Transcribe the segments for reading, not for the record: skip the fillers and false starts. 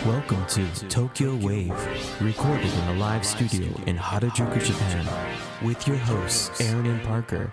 Welcome to Tokyo Wave, recorded in a live studio in Harajuku, Japan, with your hosts Aaron and Parker.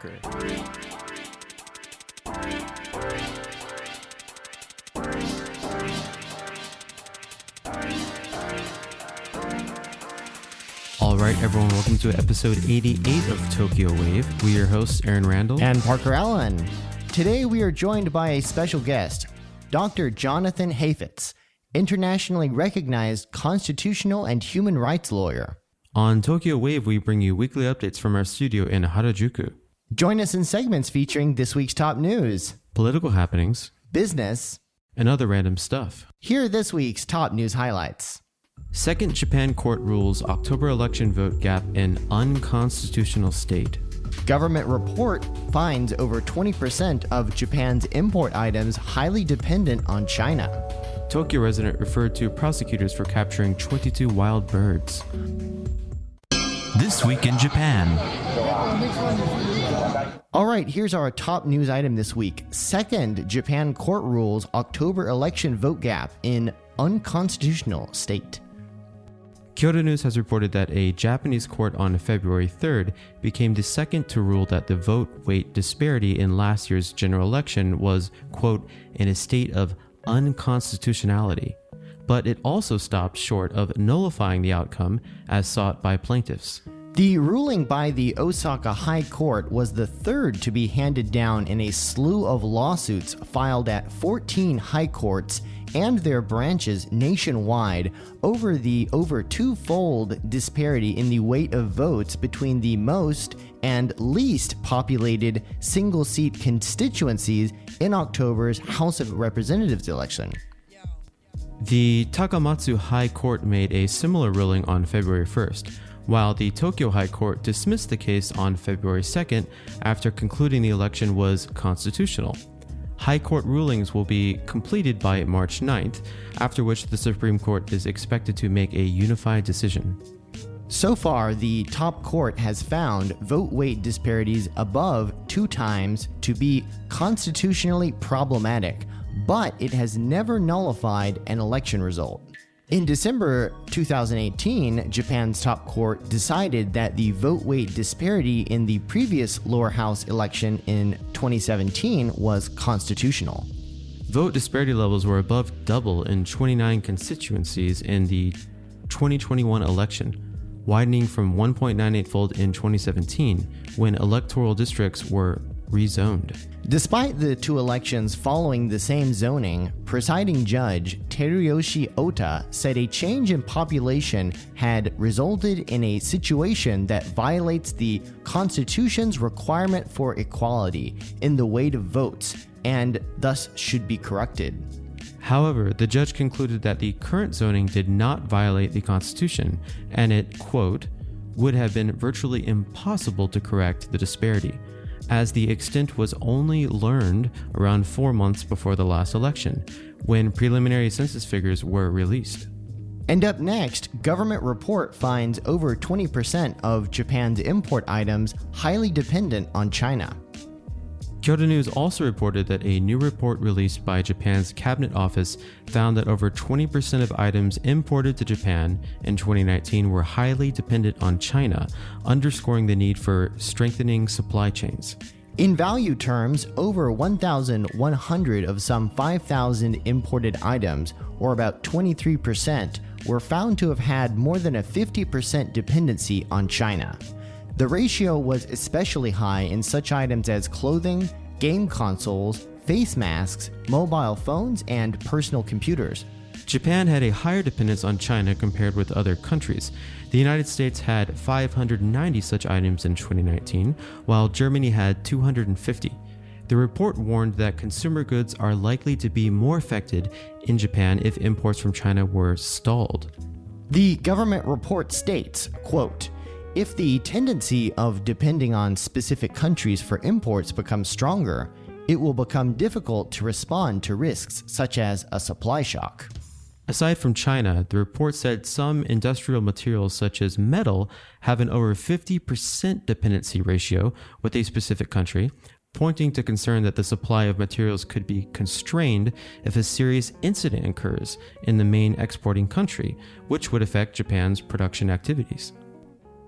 Alright everyone, welcome to episode 88 of Tokyo Wave. We're your hosts Aaron Randall and Parker Allen. Today we are joined by a special guest, Dr. Jonathan Hafetz, internationally recognized constitutional and human rights lawyer. On Tokyo Wave, we bring you weekly updates from our studio in Harajuku. Join us in segments featuring this week's top news, political happenings, business, and other random stuff. Here are this week's top news highlights. Second Japan court rules October election vote gap in unconstitutional state. Government report finds over 20% of Japan's import items highly dependent on China. Tokyo resident referred to prosecutors for capturing 22 wild birds. This week in Japan. All right, here's our top news item this week. Second, Japan court rules October election vote gap in unconstitutional state. Kyoto News has reported that a Japanese court on February 3rd became the second to rule that the vote weight disparity in last year's general election was, quote, in a state of unconstitutionality, but it also stopped short of nullifying the outcome as sought by plaintiffs. The ruling by the Osaka High Court was the third to be handed down in a slew of lawsuits filed at 14 high courts and their branches nationwide over the twofold disparity in the weight of votes between the most and least populated single-seat constituencies in October's House of Representatives election. The Takamatsu High Court made a similar ruling on February 1st, while the Tokyo High Court dismissed the case on February 2nd after concluding the election was constitutional. High Court rulings will be completed by March 9th, after which the Supreme Court is expected to make a unified decision. So far, the top court has found vote weight disparities above 2 times to be constitutionally problematic, but it has never nullified an election result. In December 2018, Japan's top court decided that the vote weight disparity in the previous lower house election in 2017 was constitutional. Vote disparity levels were above double in 29 constituencies in the 2021 election, widening from 1.98-fold in 2017 when electoral districts were rezoned. Despite the 2 elections following the same zoning, presiding judge Teruyoshi Ota said a change in population had resulted in a situation that violates the Constitution's requirement for equality in the weight of votes and thus should be corrected. However, the judge concluded that the current zoning did not violate the Constitution, and it, quote, would have been virtually impossible to correct the disparity, as the extent was only learned around 4 months before the last election, when preliminary census figures were released. And up next, government report finds over 20% of Japan's import items highly dependent on China. Kyoto News also reported that a new report released by Japan's Cabinet Office found that over 20% of items imported to Japan in 2019 were highly dependent on China, underscoring the need for strengthening supply chains. In value terms, over 1,100 of some 5,000 imported items, or about 23%, were found to have had more than a 50% dependency on China. The ratio was especially high in such items as clothing, game consoles, face masks, mobile phones, and personal computers. Japan had a higher dependence on China compared with other countries. The United States had 590 such items in 2019, while Germany had 250. The report warned that consumer goods are likely to be more affected in Japan if imports from China were stalled. The government report states, quote, if the tendency of depending on specific countries for imports becomes stronger, it will become difficult to respond to risks such as a supply shock. Aside from China, the report said some industrial materials such as metal have an over 50% dependency ratio with a specific country, pointing to concern that the supply of materials could be constrained if a serious incident occurs in the main exporting country, which would affect Japan's production activities.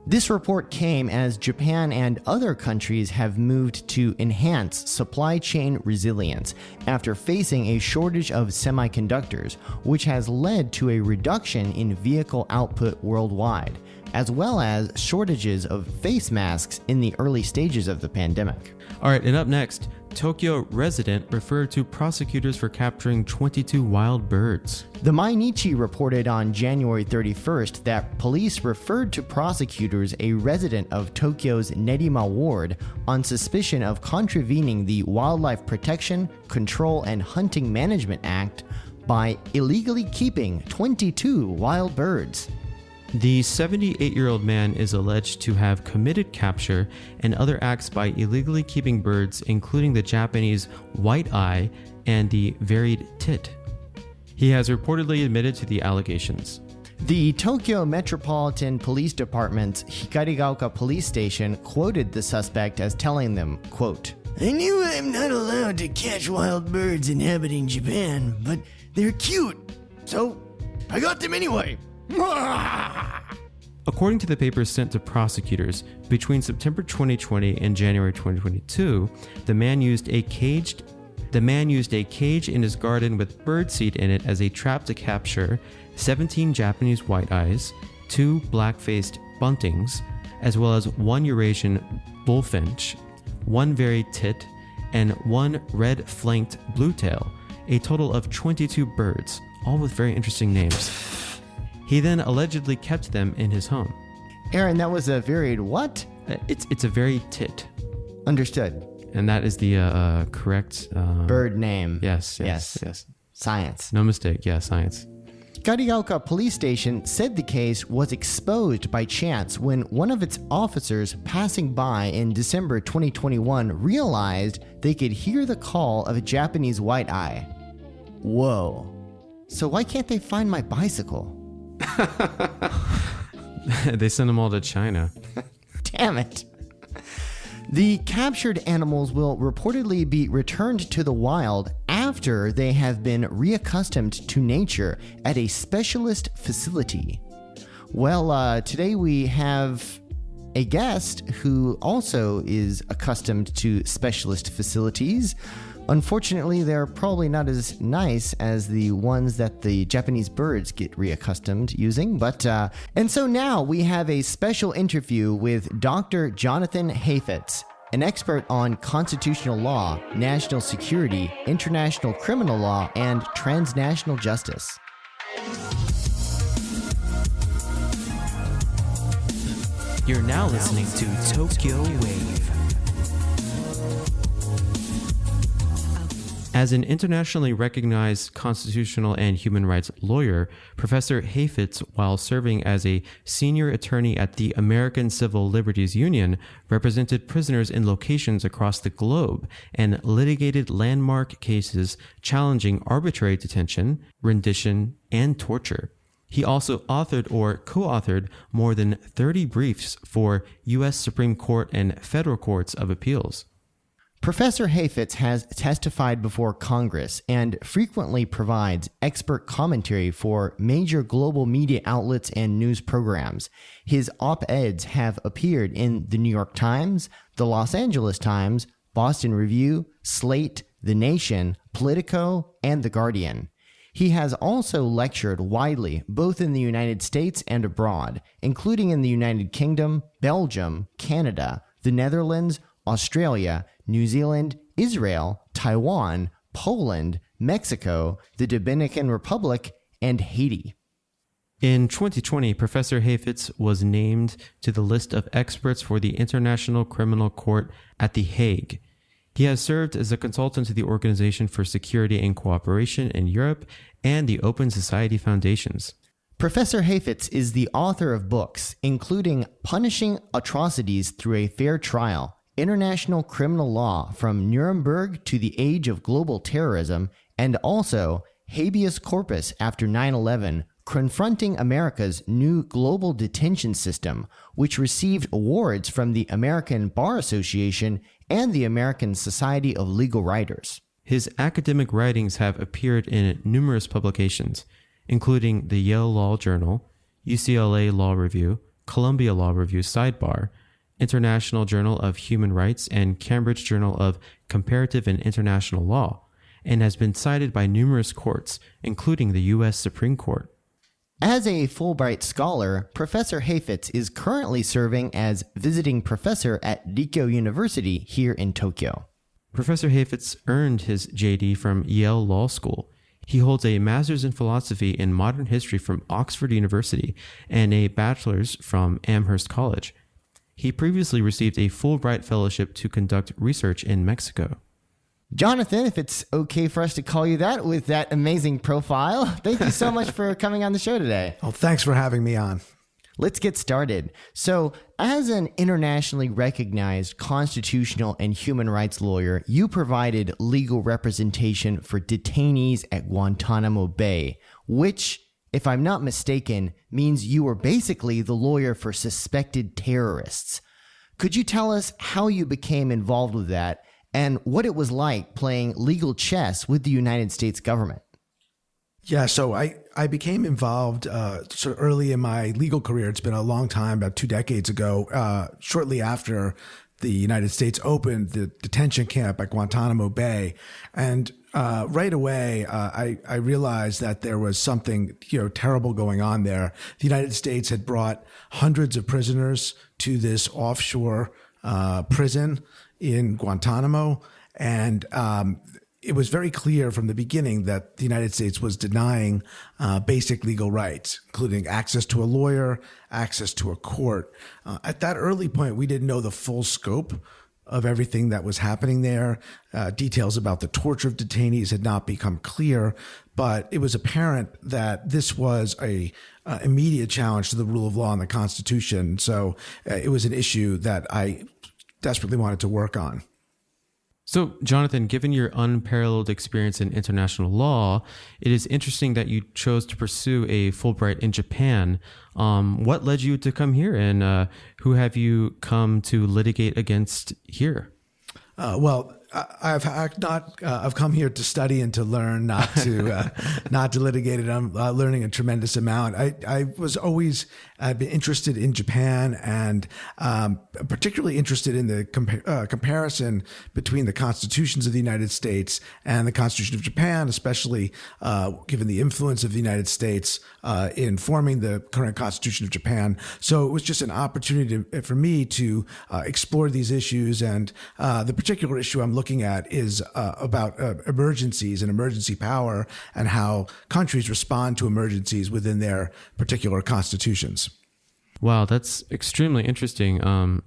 This report came as Japan and other countries have moved to enhance supply chain resilience after facing a shortage of semiconductors, which has led to a reduction in vehicle output worldwide, as well as shortages of face masks in the early stages of the pandemic. All right, and up next, Tokyo resident referred to prosecutors for capturing 22 wild birds. The Mainichi reported on January 31st that police referred to prosecutors a resident of Tokyo's Nerima ward on suspicion of contravening the Wildlife Protection, Control, and Hunting Management Act by illegally keeping 22 wild birds. The 78-year-old man is alleged to have committed capture and other acts by illegally keeping birds, including the Japanese white-eye and the varied tit. He has reportedly admitted to the allegations. The Tokyo Metropolitan Police Department's Hikarigaoka Police Station quoted the suspect as telling them, quote, "I knew I'm not allowed to catch wild birds inhabiting Japan, but they're cute, so I got them anyway." According to the papers sent to prosecutors, between September 2020 and January 2022, the man used a cage in his garden with birdseed in it as a trap to capture 17 Japanese white-eyes, 2 black-faced buntings, as well as 1 Eurasian bullfinch, 1 varied tit, and 1 red-flanked bluetail, a total of 22 birds, all with very interesting names. He then allegedly kept them in his home. Aaron, that was a varied what? It's a varied tit. Understood. And that is the correct... bird name. Yes. Science. No mistake, yeah, science. Hikarigaoka Police Station said the case was exposed by chance when one of its officers passing by in December 2021 realized they could hear the call of a Japanese white-eye. Whoa. So why can't they find my bicycle? They send them all to China. Damn it. The captured animals will reportedly be returned to the wild after they have been reaccustomed to nature at a specialist facility. Well, today we have a guest who also is accustomed to specialist facilities. Unfortunately, they're probably not as nice as the ones that the Japanese birds get reaccustomed using, and so now we have a special interview with Dr. Jonathan Hafetz, an expert on constitutional law, national security, international criminal law, and transnational justice. You're now listening to Tokyo Wave. As an internationally recognized constitutional and human rights lawyer, Professor Hafetz, while serving as a senior attorney at the American Civil Liberties Union, represented prisoners in locations across the globe and litigated landmark cases challenging arbitrary detention, rendition, and torture. He also authored or co-authored more than 30 briefs for U.S. Supreme Court and federal courts of appeals. Professor Hafetz has testified before Congress and frequently provides expert commentary for major global media outlets and news programs. His op-eds have appeared in the New York Times, the Los Angeles Times, Boston Review, Slate, The Nation, Politico, and The Guardian. He has also lectured widely both in the United States and abroad, including in the United Kingdom, Belgium, Canada, the Netherlands, Australia, New Zealand, Israel, Taiwan, Poland, Mexico, the Dominican Republic, and Haiti. In 2020, Professor Hafetz was named to the list of experts for the International Criminal Court at The Hague. He has served as a consultant to the Organization for Security and Cooperation in Europe and the Open Society Foundations. Professor Hafetz is the author of books, including Punishing Atrocities Through a Fair Trial, International Criminal Law from Nuremberg to the Age of Global Terrorism, and also Habeas Corpus After 9/11, Confronting America's New Global Detention System, which received awards from the American Bar Association and the American Society of Legal Writers. His academic writings have appeared in numerous publications, including the Yale Law Journal, UCLA Law Review, Columbia Law Review Sidebar, International Journal of Human Rights, and Cambridge Journal of Comparative and International Law, and has been cited by numerous courts, including the U.S. Supreme Court. As a Fulbright scholar, Professor Hafetz is currently serving as visiting professor at Rikyo University here in Tokyo. Professor Hafetz earned his JD from Yale Law School. He holds a master's in philosophy in modern history from Oxford University and a bachelor's from Amherst College. He previously received a Fulbright fellowship to conduct research in Mexico. Jonathan, if it's okay for us to call you that with that amazing profile, thank you so much for coming on the show today. Oh, thanks for having me on. Let's get started. So, as an internationally recognized constitutional and human rights lawyer, you provided legal representation for detainees at Guantanamo Bay, which, if I'm not mistaken, means you were basically the lawyer for suspected terrorists. Could you tell us how you became involved with that and what it was like playing legal chess with the United States government? Yeah, so I became involved sort of early in my legal career. It's been a long time, about 2 decades ago, shortly after the United States opened the detention camp at Guantanamo Bay. And right away, I realized that there was something terrible going on there. The United States had brought hundreds of prisoners to this offshore prison in Guantanamo, and it was very clear from the beginning that the United States was denying basic legal rights, including access to a lawyer, access to a court. At that early point, we didn't know the full scope of everything that was happening there. Details about the torture of detainees had not become clear, but it was apparent that this was a immediate challenge to the rule of law and the Constitution. So it was an issue that I desperately wanted to work on. So, Jonathan, given your unparalleled experience in international law, it is interesting that you chose to pursue a Fulbright in Japan. What led you to come here, and who have you come to litigate against here? I've come here to study and to learn, not to litigate it. I'm learning a tremendous amount. I've been interested in Japan, and particularly interested in the comparison between the constitutions of the United States and the Constitution of Japan, especially given the influence of the United States in forming the current Constitution of Japan. So it was just an opportunity for me to explore these issues, and the particular issue I'm looking at is about emergencies and emergency power and how countries respond to emergencies within their particular constitutions. Wow, that's extremely interesting,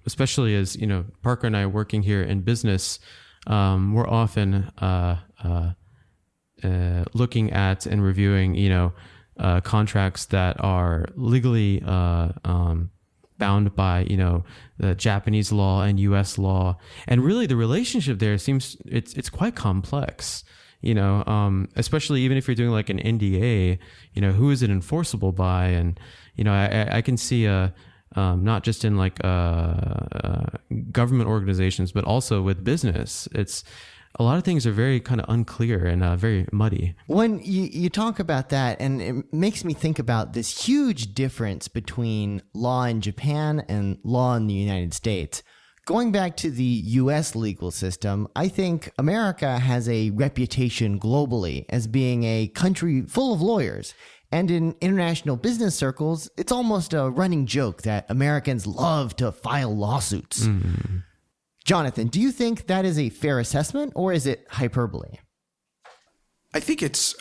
especially as, Parker and I working here in business, we're often looking at and reviewing, contracts that are legally bound by, the Japanese law and U.S. law. And really the relationship there seems it's quite complex, especially even if you're doing like an NDA, who is it enforceable by? And, I can see not just in like government organizations, but also with business. It's a lot of things are very kind of unclear and very muddy. When you talk about that, and it makes me think about this huge difference between law in Japan and law in the United States. Going back to the U.S. legal system, I think America has a reputation globally as being a country full of lawyers. And in international business circles, it's almost a running joke that Americans love to file lawsuits. Mm-hmm. Jonathan, do you think that is a fair assessment, or is it hyperbole? I think it's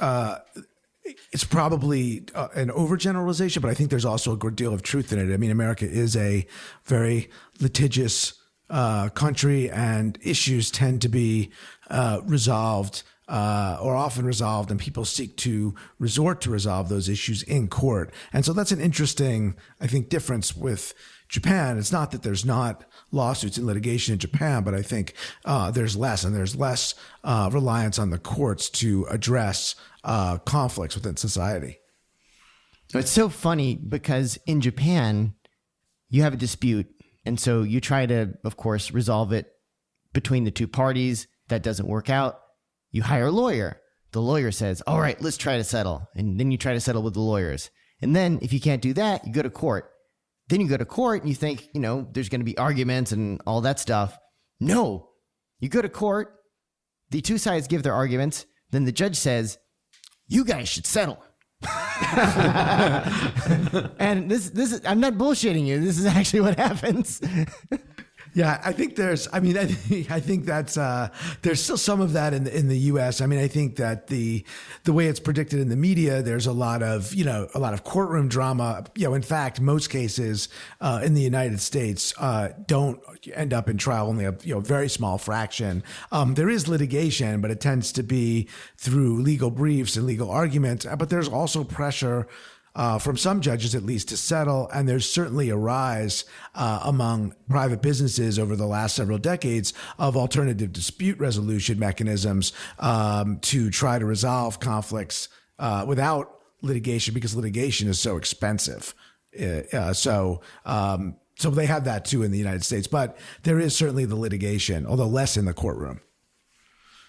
probably an overgeneralization, but I think there's also a good deal of truth in it. I mean, America is a very litigious country, and issues tend to be resolved or often resolved, and people seek to resort to resolve those issues in court. And so that's an interesting, I think, difference with Japan. It's not that there's not lawsuits and litigation in Japan, but I think there's less reliance on the courts to address conflicts within society. It's so funny because in Japan, you have a dispute, and so you try to, of course, resolve it between the two parties. That doesn't work out. You hire a lawyer. The lawyer says, all right, let's try to settle. And then you try to settle with the lawyers. And then if you can't do that, you go to court. Then you go to court and you think, there's going to be arguments and all that stuff. No, you go to court. The two sides give their arguments. Then the judge says, you guys should settle. And this is, I'm not bullshitting you. This is actually what happens. Yeah, I think I think that's there's still some of that in the U.S. I mean, I think that the way it's predicted in the media, there's a lot of courtroom drama. In fact, most cases in the United States don't end up in trial. Only a very small fraction. There is litigation, but it tends to be through legal briefs and legal arguments. But there's also pressure. From some judges, at least, to settle. And there's certainly a rise among private businesses over the last several decades of alternative dispute resolution mechanisms to try to resolve conflicts without litigation, because litigation is so expensive. So they have that too in the United States. But there is certainly the litigation, although less in the courtroom.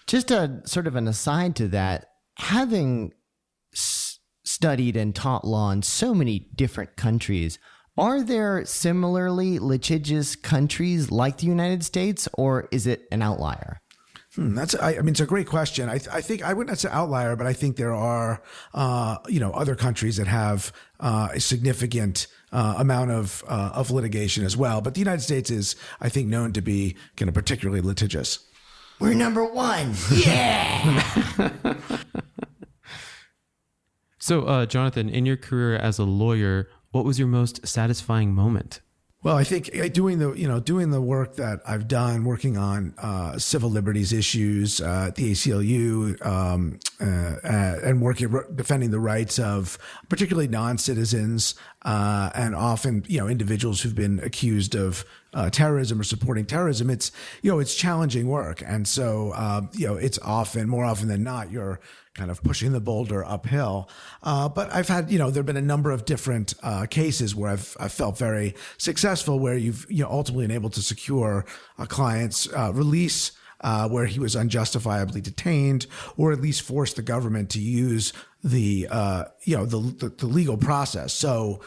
Just a sort of an aside to that, having studied and taught law in so many different countries, are there similarly litigious countries like the United States, or is it an outlier? It's a great question. I think I wouldn't say outlier, but I think there are, other countries that have a significant amount of litigation as well. But the United States is, I think, known to be kind of particularly litigious. We're number one. Yeah. So, Jonathan, in your career as a lawyer, what was your most satisfying moment? Well, I think doing the work that I've done, working on civil liberties issues at the ACLU, and defending the rights of particularly non-citizens and often individuals who've been accused of terrorism or supporting terrorism. It's challenging work, and so it's more often than not you're kind of pushing the boulder uphill. But I've had, there've been a number of different cases where I've felt very successful, where you've ultimately been able to secure a client's release, where he was unjustifiably detained, or at least force the government to use the legal process. So,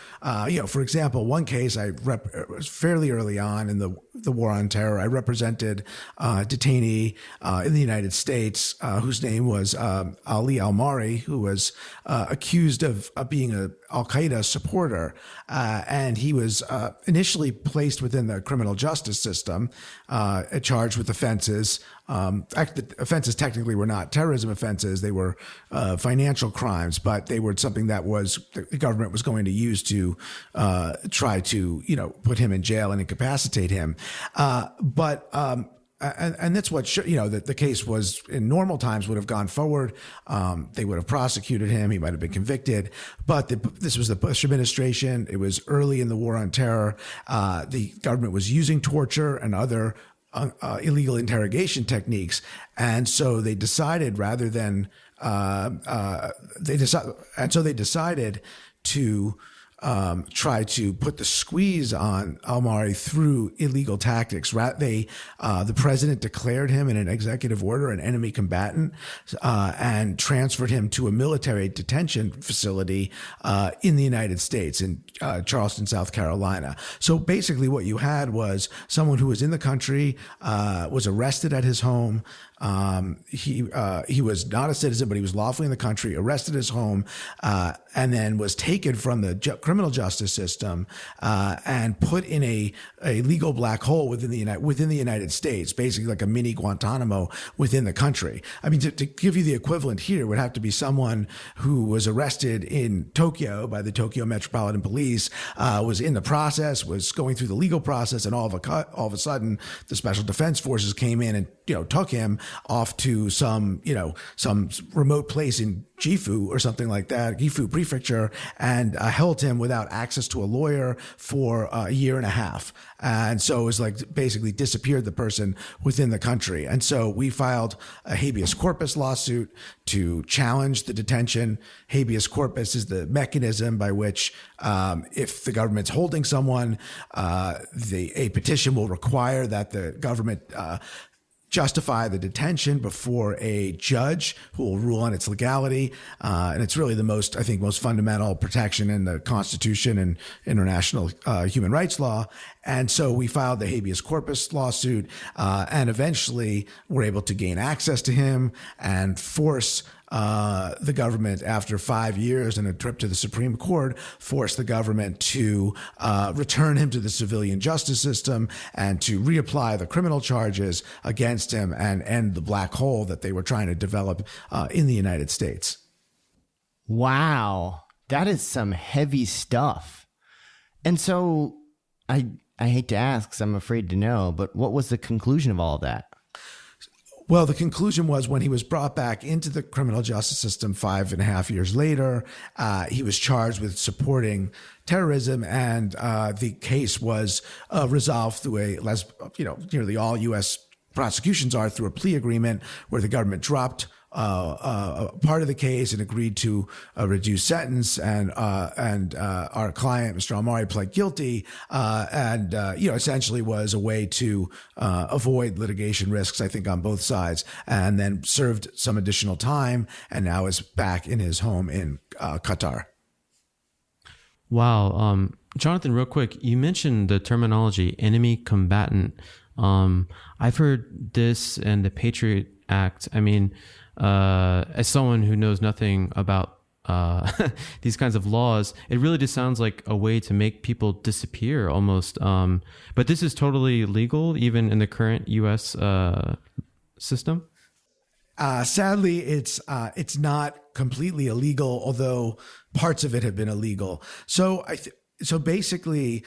for example, one case was fairly early on in the war on terror. I represented a detainee in the United States whose name was Ali Al-Mari, who was accused of being an Al-Qaeda supporter. And he was initially placed within the criminal justice system, charged with offenses. The offenses technically were not terrorism offenses. They were financial crimes, but they were something that the government was going to use to try to, put him in jail and incapacitate him. And that's what, that the case was in normal times would have gone forward. They would have prosecuted him. He might have been convicted, but this was the Bush administration. It was early in the war on terror. The government was using torture and other illegal interrogation techniques. And so they decided to try to put the squeeze on Al-Mari through illegal tactics. The president declared him in an executive order an enemy combatant and transferred him to a military detention facility in the United States, in Charleston, South Carolina. So basically what you had was someone who was in the country, was arrested at his home. He was not a citizen, but he was lawfully in the country, arrested at his home, and then was taken from the criminal justice system and put in a legal black hole within the United States, basically like a mini Guantanamo within the country. I mean, to give you the equivalent here would have to be someone who was arrested in Tokyo by the Tokyo Metropolitan Police, was in the process, was going through the legal process, and all of a sudden the Special Defense Forces came in and took him off to some remote place in Gifu or something like that, Gifu Prefecture, and held him without access to a lawyer for a year and a half. And so it was like basically disappeared the person within the country. And so we filed a habeas corpus lawsuit to challenge the detention. Habeas corpus is the mechanism by which, if the government's holding someone, a petition will require that the government justify the detention before a judge who will rule on its legality. And it's really the most fundamental protection in the Constitution and international human rights law. And so we filed the habeas corpus lawsuit, and eventually were able to gain access to him and force the government, after 5 years and a trip to the Supreme Court, forced the government to return him to the civilian justice system and to reapply the criminal charges against him and end the black hole that they were trying to develop in the United States. Wow, that is some heavy stuff. And so I hate to ask, 'cause I'm afraid to know, but what was the conclusion of all of that? Well, the conclusion was when he was brought back into the criminal justice system 5.5 years later, he was charged with supporting terrorism, and the case was resolved through nearly all U.S. prosecutions are through a plea agreement where the government dropped part of the case and agreed to a reduced sentence, and our client, Mr. Almari, pled guilty, and essentially was a way to avoid litigation risks, I think, on both sides, and then served some additional time, and now is back in his home in Qatar. Wow. Jonathan, real quick, you mentioned the terminology enemy combatant. I've heard this and the Patriot Act. I mean, as someone who knows nothing about these kinds of laws, it really just sounds like a way to make people disappear almost. But this is totally legal, even in the current U.S. System? Sadly, it's not completely illegal, although parts of it have been illegal. So basically,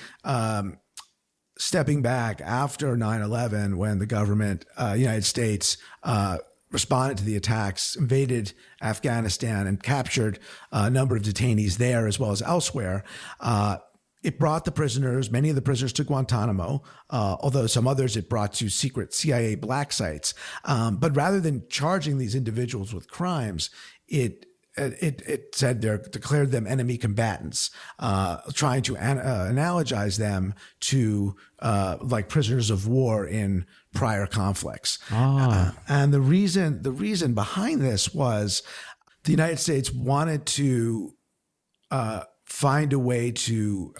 stepping back after 9/11, when the government, United States, responded to the attacks, invaded Afghanistan, and captured a number of detainees there as well as elsewhere. It brought the prisoners, many of the prisoners, to Guantanamo, although some others it brought to secret CIA black sites. But rather than charging these individuals with crimes, it said declared them enemy combatants, trying to analogize them to like prisoners of war in prior conflicts. And the reason behind this was the United States wanted to find a way to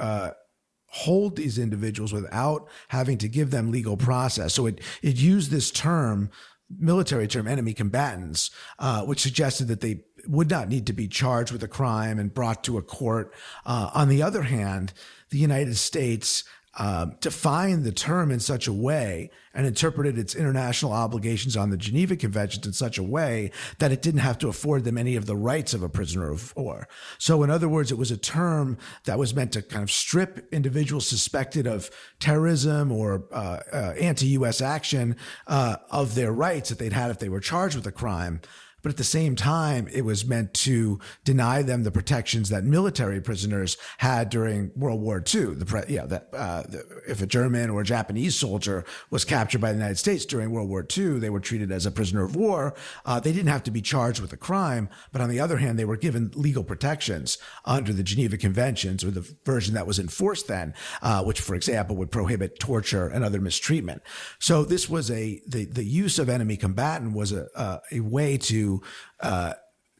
hold these individuals without having to give them legal process. So it used this term, military term, enemy combatants, which suggested that they would not need to be charged with a crime and brought to a court. On the other hand, the United States defined the term in such a way and interpreted its international obligations on the Geneva Conventions in such a way that it didn't have to afford them any of the rights of a prisoner of war. So in other words, it was a term that was meant to kind of strip individuals suspected of terrorism or anti-U.S. action of their rights that they'd had if they were charged with a crime. But at the same time, it was meant to deny them the protections that military prisoners had during World War II. If a German or a Japanese soldier was captured by the United States during World War II, they were treated as a prisoner of war. They didn't have to be charged with a crime. But on the other hand, they were given legal protections under the Geneva Conventions, or the version that was enforced then, which, for example, would prohibit torture and other mistreatment. So this was the use of enemy combatant was a way to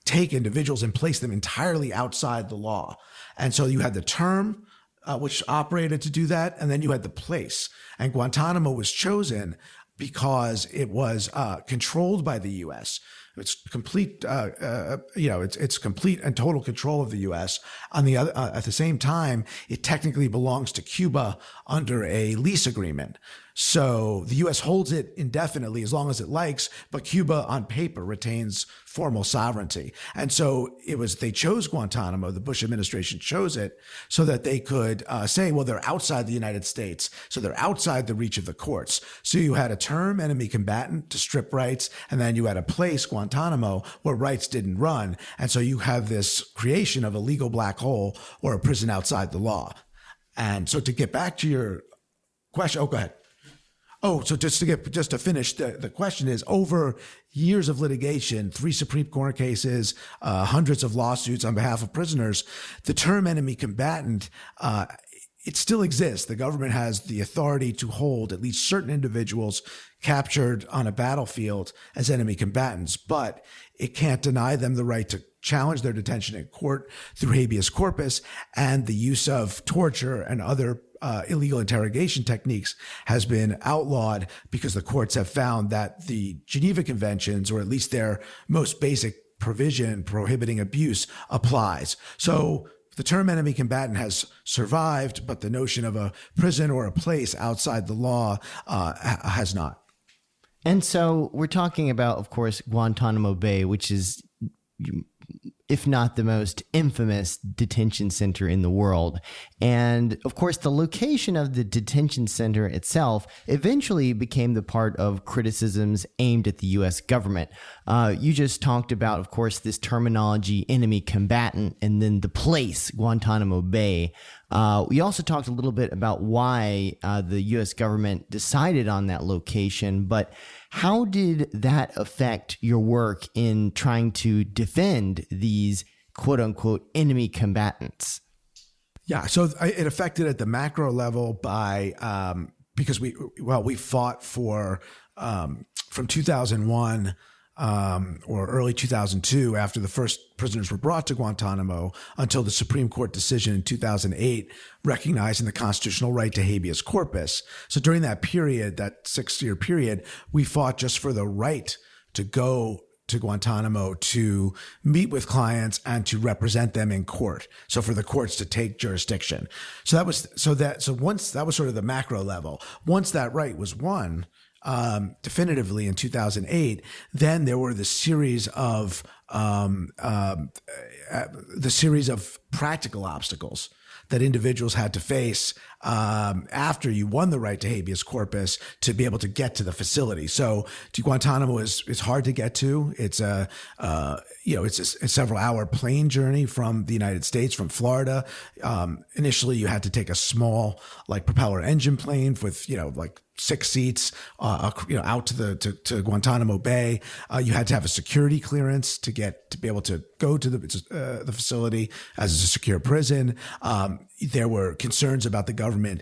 take individuals and place them entirely outside the law. And so you had the term, which operated to do that, and then you had the place. And Guantanamo was chosen because it was controlled by the U.S. It's complete, it's complete and total control of the U.S. On the other, at the same time, it technically belongs to Cuba under a lease agreement. So the U.S. holds it indefinitely as long as it likes, but Cuba on paper retains formal sovereignty. And so they chose Guantanamo, the Bush administration chose it so that they could say, well, they're outside the United States, so they're outside the reach of the courts. So you had a term, enemy combatant, to strip rights, and then you had a place, Guantanamo, where rights didn't run. And so you have this creation of a legal black hole or a prison outside the law. And so to get back to your question, go ahead. Oh, so just to finish, the question is, over years of litigation, 3 Supreme Court cases, hundreds of lawsuits on behalf of prisoners, the term enemy combatant it still exists. The government has the authority to hold at least certain individuals captured on a battlefield as enemy combatants, but it can't deny them the right to challenge their detention in court through habeas corpus, and the use of torture and other illegal interrogation techniques has been outlawed because the courts have found that the Geneva Conventions, or at least their most basic provision prohibiting abuse, applies. So the term enemy combatant has survived, but the notion of a prison or a place outside the law has not. And so we're talking about, of course, Guantanamo Bay, which is, if not the most infamous detention center in the world. And of course, the location of the detention center itself eventually became the part of criticisms aimed at the U.S. government. You just talked about, of course, this terminology, enemy combatant, and then the place, Guantanamo Bay. We also talked a little bit about why the U.S. government decided on that location, but how did that affect your work in trying to defend these quote unquote enemy combatants? Yeah, so it affected at the macro level by because we fought for from 2001 or early 2002, after the first prisoners were brought to Guantanamo, until the Supreme Court decision in 2008 recognizing the constitutional right to habeas corpus. So during that period, that 6-year period, we fought just for the right to go to Guantanamo to meet with clients and to represent them in court. So for the courts to take jurisdiction. So once that was sort of the macro level. Once that right was won, definitively in 2008, then there were the series of practical obstacles that individuals had to face after you won the right to habeas corpus to be able to get to the facility. So Guantanamo is hard to get to. It's a several hour plane journey from the United States, from Florida. Initially, you had to take a small propeller engine plane with 6 seats, out to Guantanamo Bay. You had to have a security clearance to be able to go to the facility as a secure prison. There were concerns about the government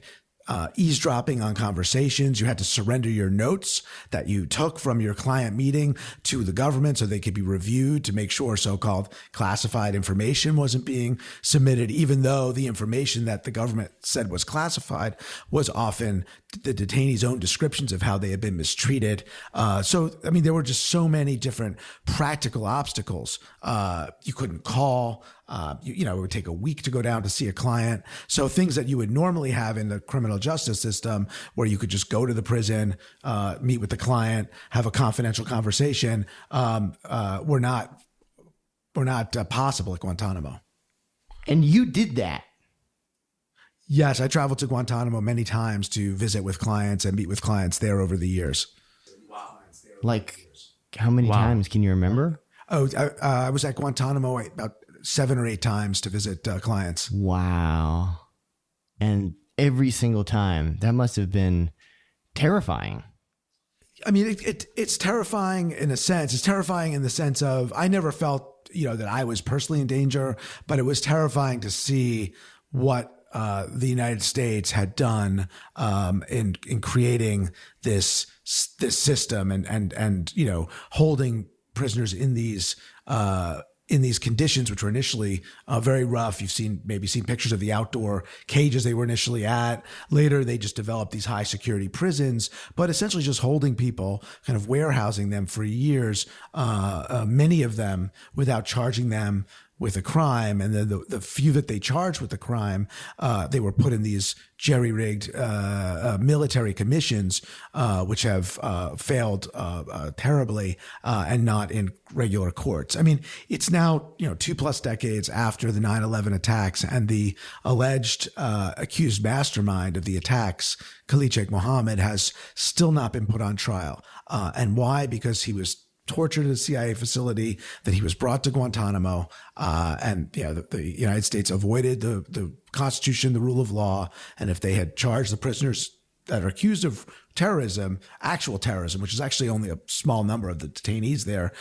eavesdropping on conversations. You had to surrender your notes that you took from your client meeting to the government so they could be reviewed to make sure so-called classified information wasn't being submitted, even though the information that the government said was classified was often the detainees' own descriptions of how they had been mistreated. There were just so many different practical obstacles. You couldn't call. It would take a week to go down to see a client. So things that you would normally have in the criminal justice system, where you could just go to the prison, meet with the client, have a confidential conversation, were not possible at Guantanamo. And you did that. Yes, I traveled to Guantanamo many times to visit with clients and meet with clients there over the years. Wow. How many times can you remember? Oh, I was at Guantanamo about 7 or 8 times to visit clients. Wow. And every single time, that must have been terrifying. I mean, it's terrifying in a sense. It's terrifying in the sense of I never felt, that I was personally in danger, but it was terrifying to see what the United States had done in creating this system and holding prisoners in these conditions, which were initially very rough. You've maybe seen pictures of the outdoor cages they were initially at. Later, they just developed these high security prisons, but essentially just holding people, kind of warehousing them for years, many of them without charging them with a crime. And then the few that they charged with the crime, they were put in these jerry-rigged military commissions, which have failed terribly, and not in regular courts. I mean, it's now 2+ decades after the 9/11 attacks, and the alleged accused mastermind of the attacks, Khalid Sheikh Mohammed, has still not been put on trial. And why? Because he was tortured at a CIA facility, that he was brought to Guantanamo, and the United States avoided the Constitution, the rule of law, and if they had charged the prisoners that are accused of terrorism, actual terrorism, which is actually only a small number of the detainees there,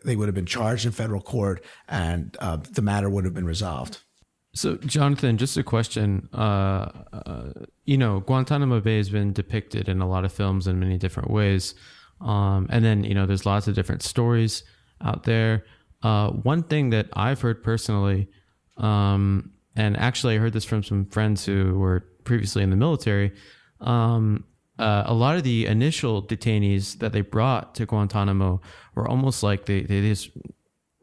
they would have been charged in federal court, and the matter would have been resolved. So, Jonathan, just a question. Guantanamo Bay has been depicted in a lot of films in many different ways. And then, there's lots of different stories out there. One thing that I've heard personally, and actually I heard this from some friends who were previously in the military, a lot of the initial detainees that they brought to Guantanamo were almost like they just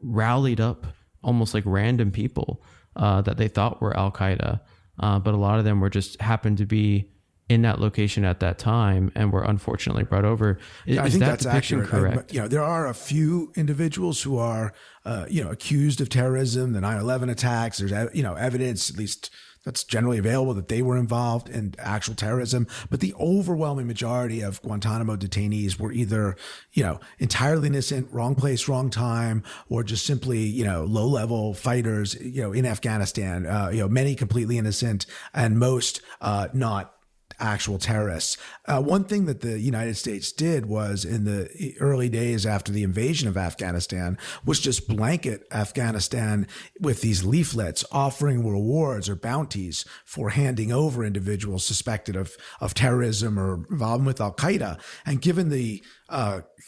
rallied up almost like random people that they thought were Al-Qaeda. But a lot of them were just happened to be in that location at that time and were unfortunately brought over. I think that that's depiction accurate. correct? There are a few individuals who are, accused of terrorism, the 9/11 attacks. There's, evidence, at least that's generally available, that they were involved in actual terrorism. But the overwhelming majority of Guantanamo detainees were either, entirely innocent, wrong place, wrong time, or just simply, low-level fighters, in Afghanistan. Many completely innocent and most not actual terrorists. One thing that the United States did was in the early days after the invasion of Afghanistan was just blanket Afghanistan with these leaflets offering rewards or bounties for handing over individuals suspected of terrorism or involvement with Al-Qaeda. And given the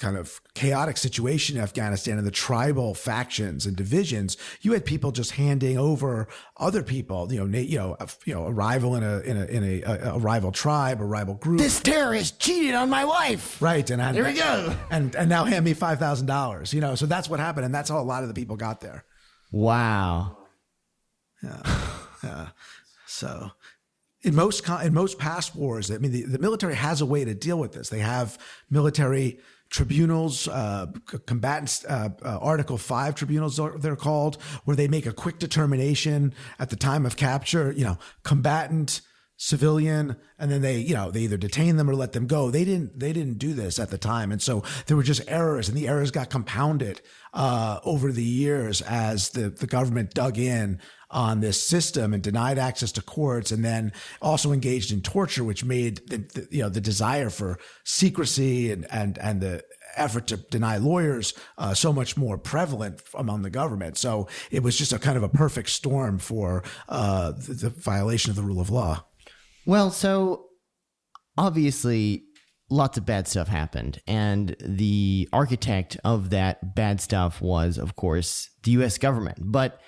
kind of chaotic situation in Afghanistan and the tribal factions and divisions, you had people just handing over other people, a rival in a rival tribe or rival group. This terrorist cheated on my wife. Right. And Here we go. And now hand me $5,000, so that's what happened. And that's how a lot of the people got there. Wow. Yeah. So in most past wars, the military has a way to deal with this. They have military tribunals, combatants, Article 5 tribunals, they're called, where they make a quick determination at the time of capture, combatant, civilian, and then they either detain them or let them go. They didn't do this at the time. And so there were just errors, and the errors got compounded over the years as the government dug in on this system and denied access to courts, and then also engaged in torture, which made the desire for secrecy and the effort to deny lawyers so much more prevalent among the government. So it was just a kind of a perfect storm for the violation of the rule of law. Well, so obviously lots of bad stuff happened, and the architect of that bad stuff was, of course, the U.S. government. But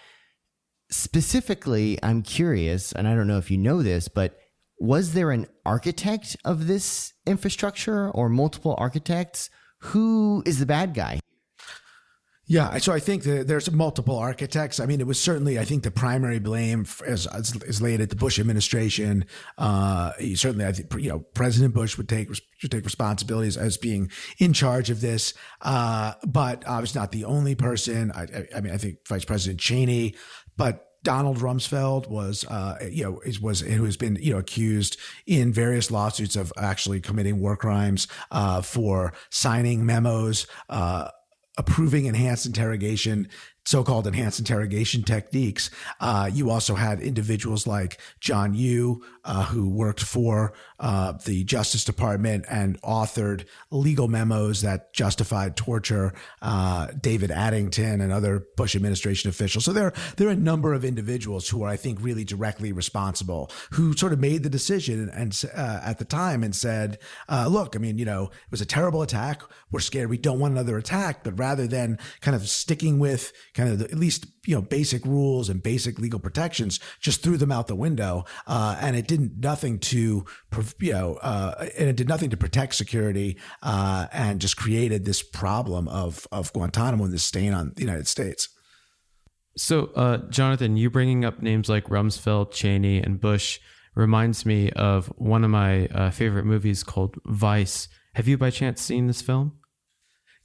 specifically, I'm curious, and I don't know if you know this, but was there an architect of this infrastructure or multiple architects? Who is the bad guy? Yeah, so I think there's multiple architects. I mean, it was certainly, I think, the primary blame is laid at the Bush administration. Certainly, I think President Bush should take responsibilities as being in charge of this. But I was not the only person. I mean, I think Vice President Cheney, but Donald Rumsfeld was, who has been, accused in various lawsuits of actually committing war crimes, for signing memos, approving so-called enhanced interrogation techniques. You also had individuals like John Yoo, who worked for the Justice Department and authored legal memos that justified torture, David Addington and other Bush administration officials. So there are a number of individuals who are, I think, really directly responsible, who sort of made the decision and at the time and said, look, I mean, it was a terrible attack. We're scared. We don't want another attack. But rather than kind of sticking with kind of at least basic rules and basic legal protections, just threw them out the window, and it did nothing to protect security, and just created this problem of Guantanamo and this stain on the United States. So, Jonathan, you bringing up names like Rumsfeld, Cheney, and Bush reminds me of one of my favorite movies called Vice. Have you by chance seen this film?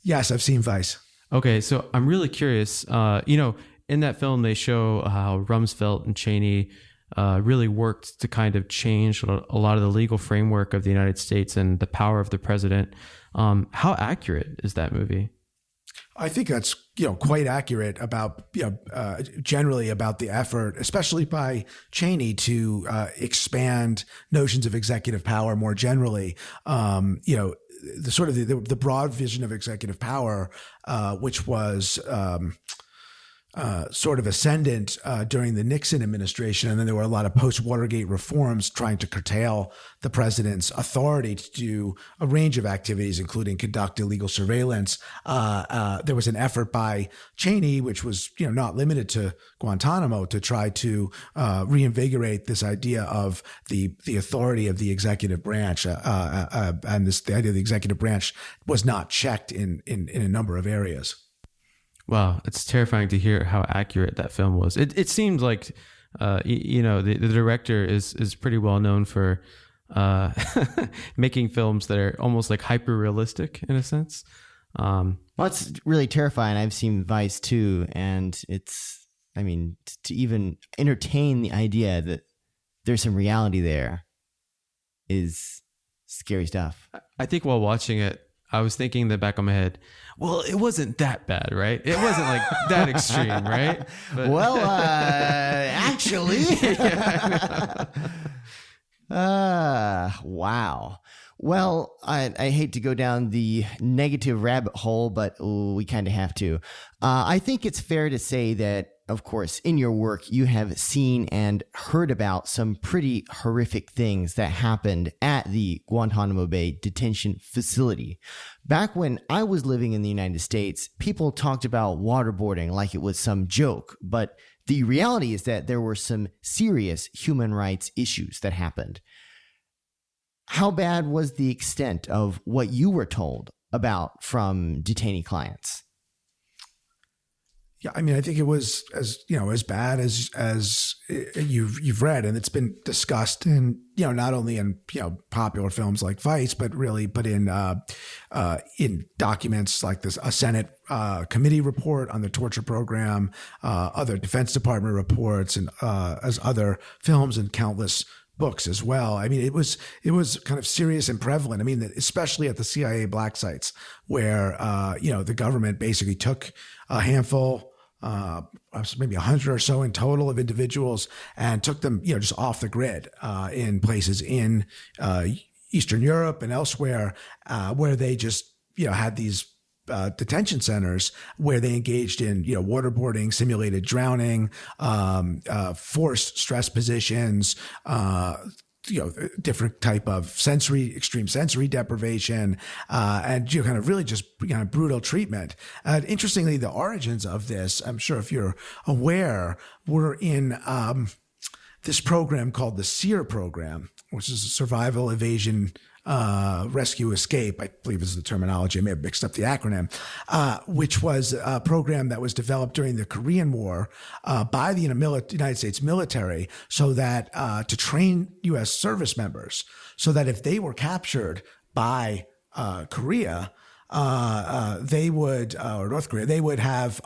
Yes, I've seen Vice. Okay, so I'm really curious. In that film, they show how Rumsfeld and Cheney really worked to kind of change a lot of the legal framework of the United States and the power of the president. How accurate is that movie? I think that's quite accurate about generally about the effort, especially by Cheney, to expand notions of executive power more generally. The sort of the broad vision of executive power, which was sort of ascendant during the Nixon administration. And then there were a lot of post-Watergate reforms trying to curtail the president's authority to do a range of activities, including conduct illegal surveillance. There was an effort by Cheney, which was not limited to Guantanamo, to try to reinvigorate this idea of the authority of the executive branch. And the idea of the executive branch was not checked in a number of areas. Wow, it's terrifying to hear how accurate that film was. It seems like, the director is pretty well known for making films that are almost like hyper realistic in a sense. Well, it's really terrifying. I've seen Vice too, and to even entertain the idea that there's some reality there is scary stuff. I think while watching it, I was thinking in the back of my head, well, it wasn't that bad, right? It wasn't like that extreme, right? But, well, actually. Wow. Well, I hate to go down the negative rabbit hole, but we kind of have to. I think it's fair to say that, of course, in your work, you have seen and heard about some pretty horrific things that happened at the Guantanamo Bay detention facility. Back when I was living in the United States, people talked about waterboarding like it was some joke, but the reality is that there were some serious human rights issues that happened. How bad was the extent of what you were told about from detainee clients? Yeah, I mean, I think it was as bad as you've read, and it's been discussed in not only in popular films like Vice, but in documents like a Senate committee report on the torture program, other Defense Department reports, and as other films and countless books as well. I mean, it was kind of serious and prevalent. I mean, especially at the CIA black sites, where the government basically took a handful, maybe 100 or so in total of individuals, and took them just off the grid in places in Eastern Europe and elsewhere, where they just had these detention centers where they engaged in waterboarding, simulated drowning, forced stress positions, different type of extreme sensory deprivation, and kind of really just kind of brutal treatment. Interestingly, the origins of this, I'm sure if you're aware, were in this program called the SEER program, which is a survival, evasion, rescue, escape, I believe is the terminology. I may have mixed up the acronym, which was a program that was developed during the Korean War by the United States military, so that to train U.S. service members, so that if they were captured by Korea, they would, or North Korea, they would have,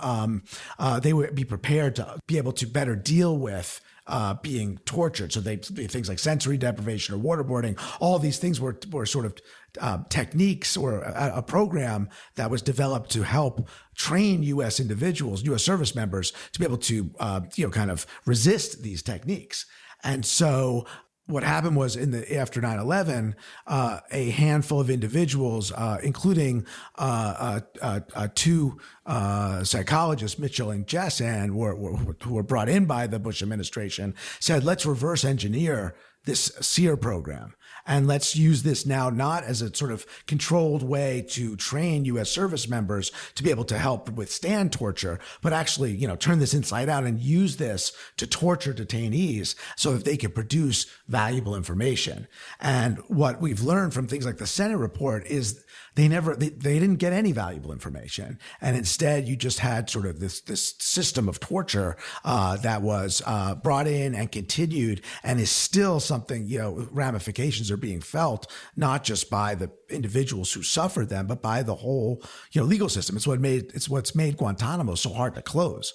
they would be prepared to be able to better deal with being tortured. So things like sensory deprivation or waterboarding, all these things were sort of techniques or a program that was developed to help train U.S. individuals, U.S. service members, to be able to kind of resist these techniques. And so what happened was after 9/11, a handful of individuals, including two psychologists, Mitchell and Jessen, who were brought in by the Bush administration, said, let's reverse engineer this SEER program. And let's use this now not as a sort of controlled way to train U.S. service members to be able to help withstand torture, but actually, turn this inside out and use this to torture detainees so that they can produce valuable information. And what we've learned from things like the Senate report is they didn't get any valuable information. And instead, you just had sort of this system of torture that was brought in and continued, and is still something, ramifications are being felt, not just by the individuals who suffered them, but by the whole, legal system. It's what's made Guantanamo so hard to close.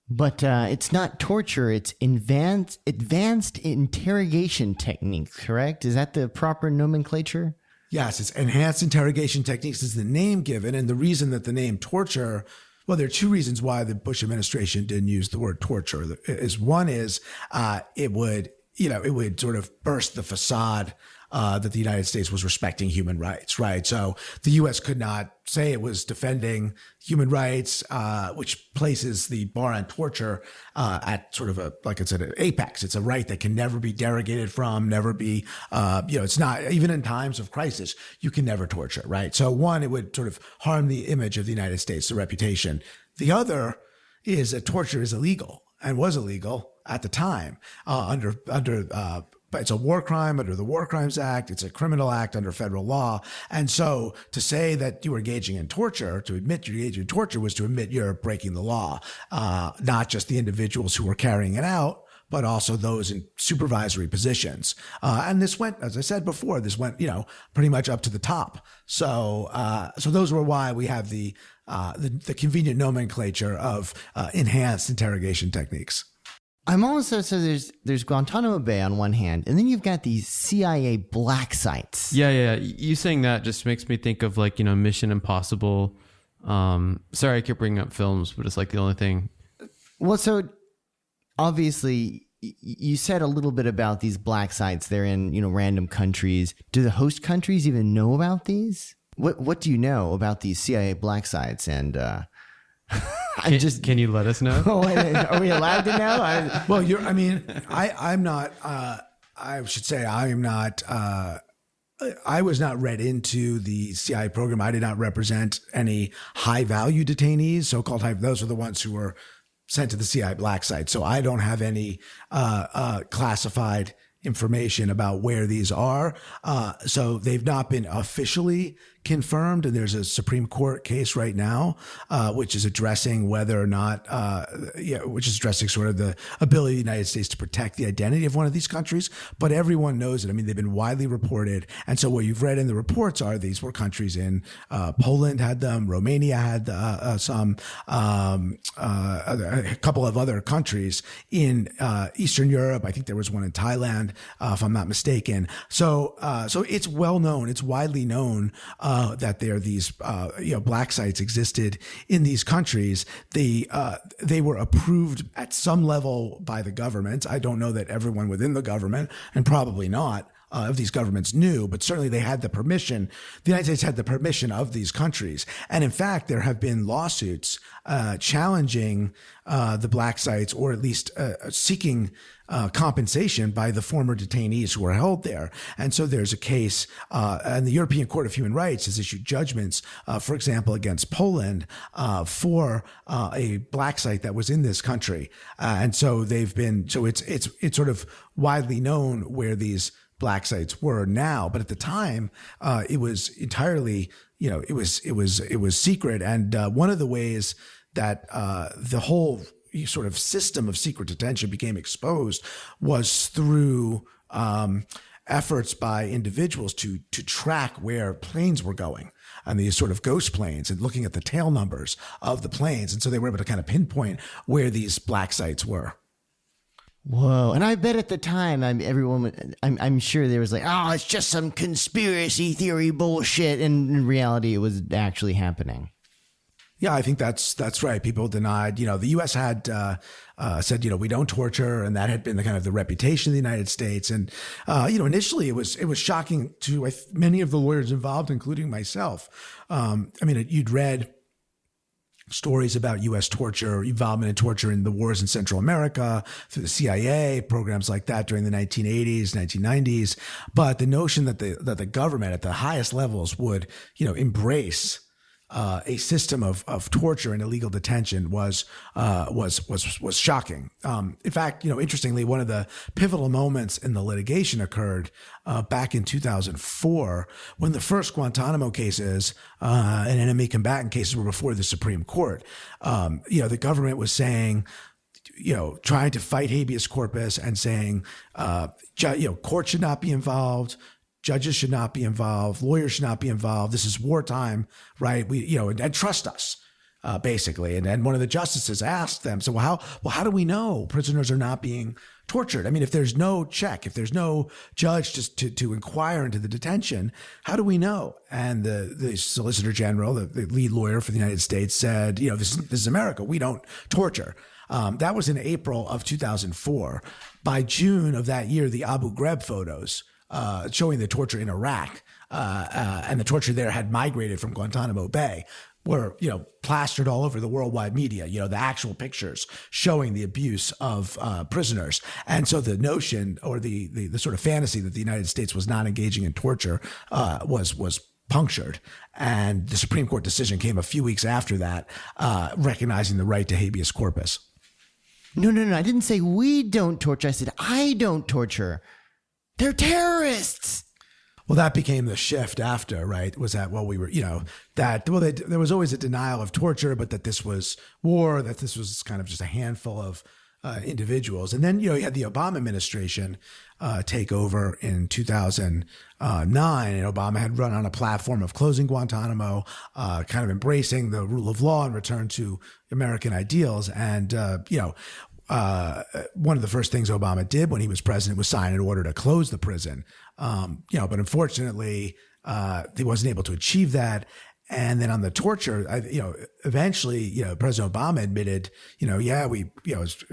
But it's not torture, it's advanced interrogation techniques, correct? Is that the proper nomenclature? Yes, it's enhanced interrogation techniques is the name given. And the reason that the name torture, well, there are two reasons why the Bush administration didn't use the word torture. One is it would sort of burst the facade that the United States was respecting human rights, right? So the U.S. could not say it was defending human rights, which places the bar on torture at sort of like it's an apex. It's a right that can never be derogated from, never be, it's not, even in times of crisis, you can never torture, right? So one, it would sort of harm the image of the United States, the reputation. The other is that torture is illegal and was illegal at the time but it's a war crime under the War Crimes Act. It's a criminal act under federal law. And so to say that you were engaging in torture, to admit you're engaging in torture was to admit you're breaking the law, not just the individuals who were carrying it out, but also those in supervisory positions. And this went, as I said before, pretty much up to the top. So those were why we have the convenient nomenclature of enhanced interrogation techniques. I'm also, so there's Guantanamo Bay on one hand, and then you've got these CIA black sites. Yeah. You saying that just makes me think of Mission Impossible. Sorry, I keep bringing up films, but it's like the only thing. Well, so obviously you said a little bit about these black sites. They're in, random countries. Do the host countries even know about these? What do you know about these CIA black sites? And, can you let us know? Are we allowed to know? I'm not, I should say I am not, I was not read into the CIA program. I did not represent any high value detainees, so-called high, those are the ones who were sent to the CIA black site. So I don't have any, classified information about where these are. So they've not been officially confirmed. And there's a Supreme Court case right now, which is addressing whether or not, which is addressing sort of the ability of the United States to protect the identity of one of these countries. But everyone knows it. I mean, they've been widely reported. And so what you've read in the reports are these were countries in Poland had them, Romania had some, a couple of other countries in Eastern Europe. I think there was one in Thailand, if I'm not mistaken. So it's well known. It's widely known that there are these black sites existed in these countries. They were approved at some level by the government. I don't know that everyone within the government, and probably not, of these governments knew, but certainly they had the permission. The United States had the permission of these countries. And in fact, there have been lawsuits challenging the black sites, or at least seeking compensation by the former detainees who were held there. And so there's a case, and the European Court of Human Rights has issued judgments, for example, against Poland for a black site that was in this country. And so it's sort of widely known where these black sites were now, but at the time, it was entirely, it was secret. And one of the ways that the whole sort of system of secret detention became exposed was through efforts by individuals to track where planes were going, and these sort of ghost planes, and looking at the tail numbers of the planes. And so they were able to kind of pinpoint where these black sites were. Whoa. And I bet at the time, I'm sure there was like, oh, it's just some conspiracy theory bullshit. And in reality, it was actually happening. Yeah, I think that's right. People denied, the U.S. had said, we don't torture. And that had been the kind of the reputation of the United States. And, initially it was shocking to many of the lawyers involved, including myself. You'd read stories about U.S. torture, involvement in torture in the wars in Central America, through the CIA, programs like that during the 1980s, 1990s. But the notion that the government at the highest levels would, embrace a system of torture and illegal detention was shocking. In fact, interestingly, one of the pivotal moments in the litigation occurred back in 2004 when the first Guantanamo cases and enemy combatant cases were before the Supreme Court. The government was saying, trying to fight habeas corpus and saying, court should not be involved. Judges should not be involved. Lawyers should not be involved. This is wartime, right? And trust us, basically. And one of the justices asked them, so how do we know prisoners are not being tortured? I mean, if there's no check, if there's no judge just to inquire into the detention, how do we know? And the Solicitor General, the lead lawyer for the United States, said, this is America. We don't torture. That was in April of 2004. By June of that year, the Abu Ghraib photos showing the torture in Iraq, and the torture there had migrated from Guantanamo Bay, were, plastered all over the worldwide media, the actual pictures showing the abuse of prisoners. And so the notion, or the sort of fantasy that the United States was not engaging in torture was punctured. And the Supreme Court decision came a few weeks after that, recognizing the right to habeas corpus. No. I didn't say we don't torture. I said I don't torture. They're terrorists. Well, that became the shift after, right? Was that, we were, there was always a denial of torture, but that this was war, that this was kind of just a handful of individuals. And then, you had the Obama administration take over in 2009, and Obama had run on a platform of closing Guantanamo, kind of embracing the rule of law and return to American ideals. And, one of the first things Obama did when he was president was sign an order to close the prison. But unfortunately, he wasn't able to achieve that. And then on the torture, eventually, President Obama admitted, we,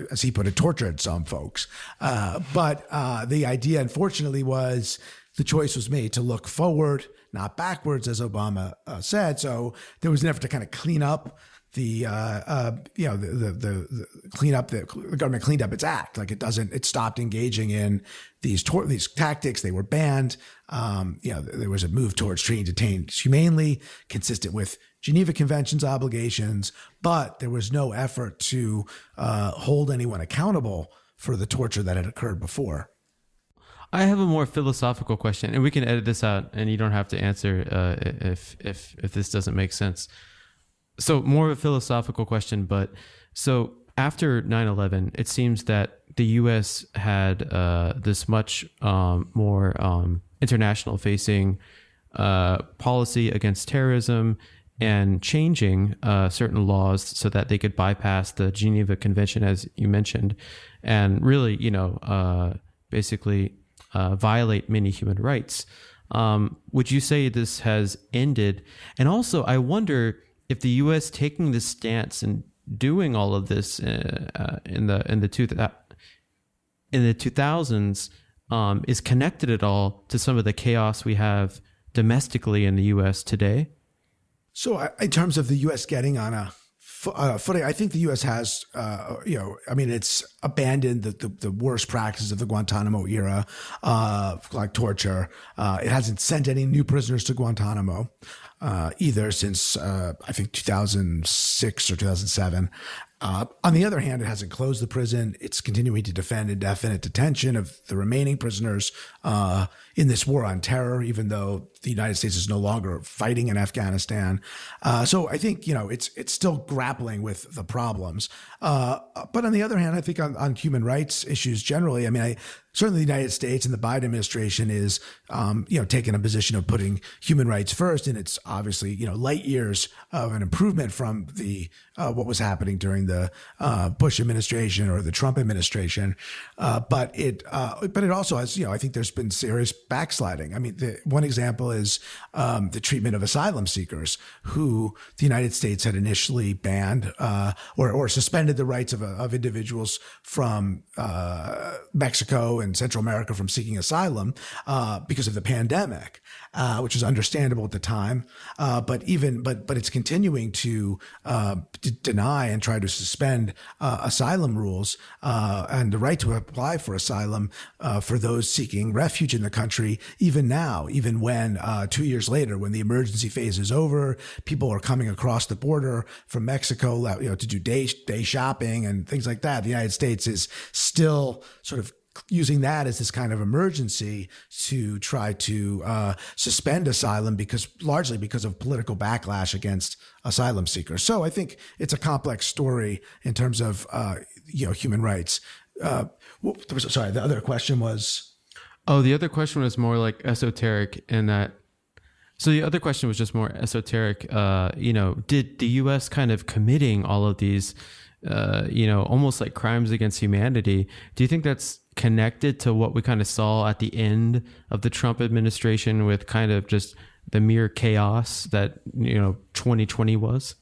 as he put it, tortured some folks. But the idea, unfortunately, was the choice was made to look forward, not backwards, as Obama said. So there was an effort to kind of clean up the government cleaned up its act. Like it stopped engaging in these tactics. They were banned. There was a move towards treating detainees humanely, consistent with Geneva Convention's obligations, but there was no effort to hold anyone accountable for the torture that had occurred before. I have a more philosophical question, and we can edit this out, and you don't have to answer if this doesn't make sense. So more of a philosophical question, but so after 9/11, it seems that the U.S. had this much more international facing policy against terrorism and changing certain laws so that they could bypass the Geneva Convention, as you mentioned, and really, basically violate many human rights. Would you say this has ended? And also, I wonder if the U.S. taking this stance and doing all of this in the 2000s is connected at all to some of the chaos we have domestically in the U.S. today? So, in terms of the U.S. getting on a footing, I think the U.S. has, it's abandoned the worst practices of the Guantanamo era, like torture. It hasn't sent any new prisoners to Guantanamo either since, I think, 2006 or 2007. On the other hand, it hasn't closed the prison. It's continuing to defend indefinite detention of the remaining prisoners in this war on terror, even though the United States is no longer fighting in Afghanistan. So I think, it's still grappling with the problems. But on the other hand, I think on human rights issues generally, certainly the United States and the Biden administration is, taking a position of putting human rights first. And it's obviously, light years of an improvement from what was happening during the Bush administration or the Trump administration. But it also has, I think there's been serious backsliding. One example is the treatment of asylum seekers who the United States had initially banned or suspended the rights of individuals from Mexico and Central America from seeking asylum because of the pandemic, which was understandable at the time. But it's continuing to deny and try to suspend asylum rules and the right to apply for asylum for those seeking refuge in the country, even now, even when 2 years later, when the emergency phase is over, people are coming across the border from Mexico, to do day shopping and things like that. The United States is still sort of using that as this kind of emergency to try to suspend asylum largely because of political backlash against asylum seekers. So I think it's a complex story in terms of human rights. Sorry, the other question was. Oh, the other question was more like esoteric in that. So the other question was just more esoteric. Did the U.S. kind of committing all of these, almost like crimes against humanity? Do you think that's connected to what we kind of saw at the end of the Trump administration with kind of just the mere chaos that 2020 was?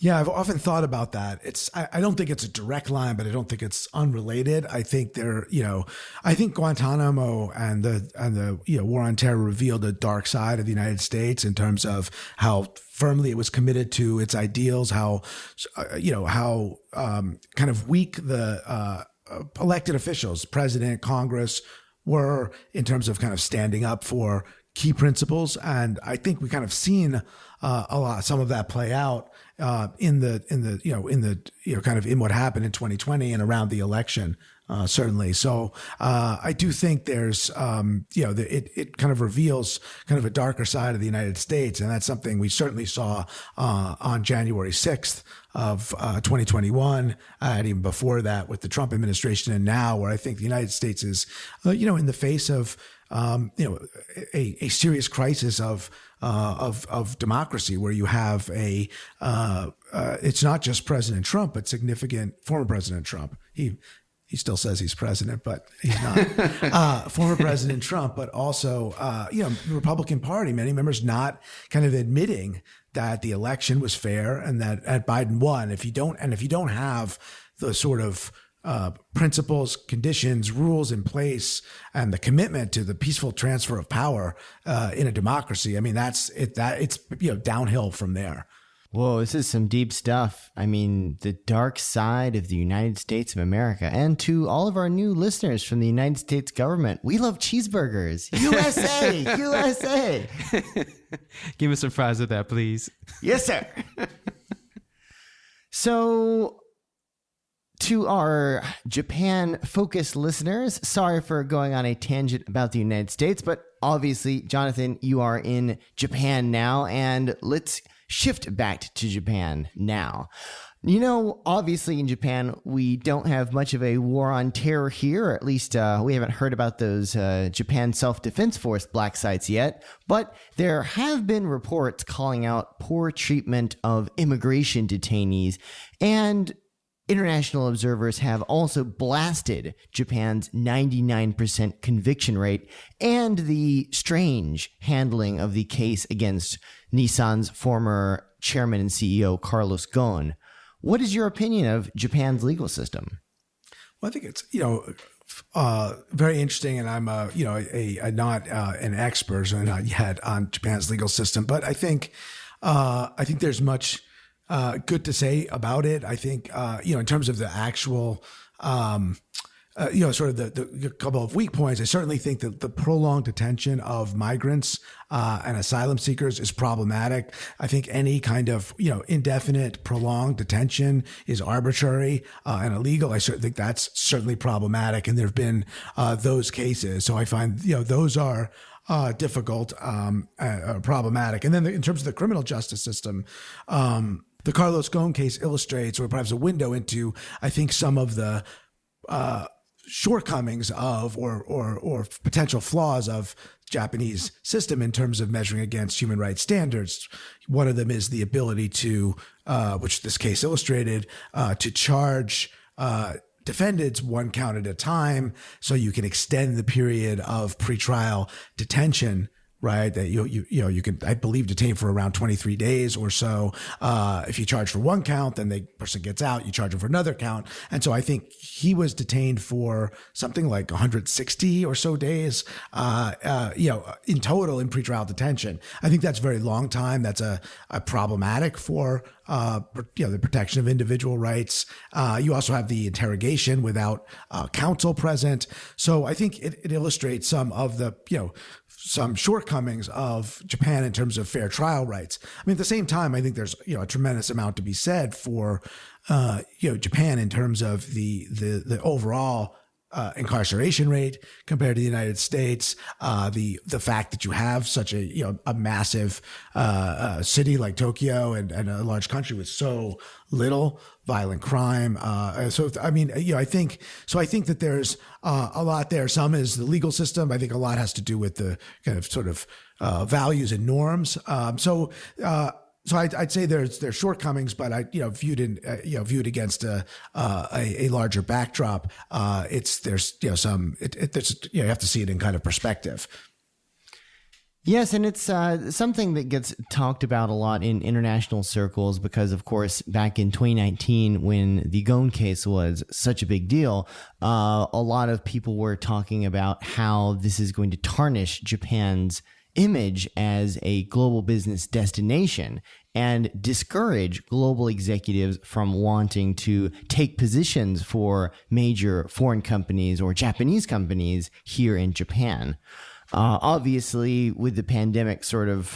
Yeah, I've often thought about that. I don't think it's a direct line, but I don't think it's unrelated. I think I think Guantanamo and the war on terror revealed the dark side of the United States in terms of how firmly it was committed to its ideals, how kind of weak the elected officials, president, Congress, were in terms of kind of standing up for key principles. And I think we kind of seen some of that play out in what happened in 2020 and around the election, certainly. So I do think there's it kind of reveals kind of a darker side of the United States, and that's something we certainly saw on January 6th of 2021, and even before that with the Trump administration, and now, where I think the United States is in the face of a serious crisis of democracy, where you have it's not just President Trump, but significant former President Trump. He still says he's president, but he's not. Former President Trump, but also the Republican Party, many members not kind of admitting that the election was fair and that Biden won. If you don't have the sort of principles, conditions, rules in place, and the commitment to the peaceful transfer of power in a democracy, I mean, it's downhill from there. Whoa, this is some deep stuff. I mean, the dark side of the United States of America. And to all of our new listeners from the United States government, we love cheeseburgers. USA! USA! Give me some fries with that, please. Yes, sir. So, to our Japan-focused listeners, sorry for going on a tangent about the United States, but obviously, Jonathan, you are in Japan now, and let's shift back to Japan now. Obviously in Japan, we don't have much of a war on terror here, or at least we haven't heard about those Japan Self-Defense Force black sites yet, but there have been reports calling out poor treatment of immigration detainees, and international observers have also blasted Japan's 99% conviction rate and the strange handling of the case against Nissan's former chairman and CEO, Carlos Ghosn. What is your opinion of Japan's legal system? Well, I think it's, very interesting, and I'm, not an expert, so not yet on Japan's legal system, but I think there's much good to say about it. I think, in terms of the actual, sort of the couple of weak points, I certainly think that the prolonged detention of migrants and asylum seekers is problematic. I think any kind of, indefinite, prolonged detention is arbitrary and illegal. I certainly think that's certainly problematic, and there have been those cases. So I find, those are difficult, problematic. And then in terms of the criminal justice system, the Carlos Ghosn case illustrates, or perhaps a window into, I think, some of the shortcomings of or potential flaws of Japanese system in terms of measuring against human rights standards. One of them is the ability to, which this case illustrated, to charge defendants one count at a time, so you can extend the period of pretrial detention. Right, that you can, I believe, detain for around 23 days or so. If you charge for one count, then the person gets out. You charge him for another count, and so I think he was detained for something like 160 or so days, in total in pretrial detention. I think that's a very long time. That's a problematic for the protection of individual rights. You also have the interrogation without counsel present. So I think it illustrates some of the some shortcomings of Japan in terms of fair trial rights. I mean, at the same time, I think there's, a tremendous amount to be said for, Japan in terms of the overall incarceration rate compared to the United States, the fact that you have such a massive city like Tokyo and a large country with so little violent crime. I think that there's a lot there. Some is the legal system. I think a lot has to do with the kind of sort of values and norms. So I'd say there's shortcomings, but viewed against a larger backdrop, you have to see it in kind of perspective. Yes, and it's something that gets talked about a lot in international circles because, of course, back in 2019, when the Ghosn case was such a big deal, a lot of people were talking about how this is going to tarnish Japan's image as a global business destination and discourage global executives from wanting to take positions for major foreign companies or Japanese companies here in Japan. Obviously, with the pandemic sort of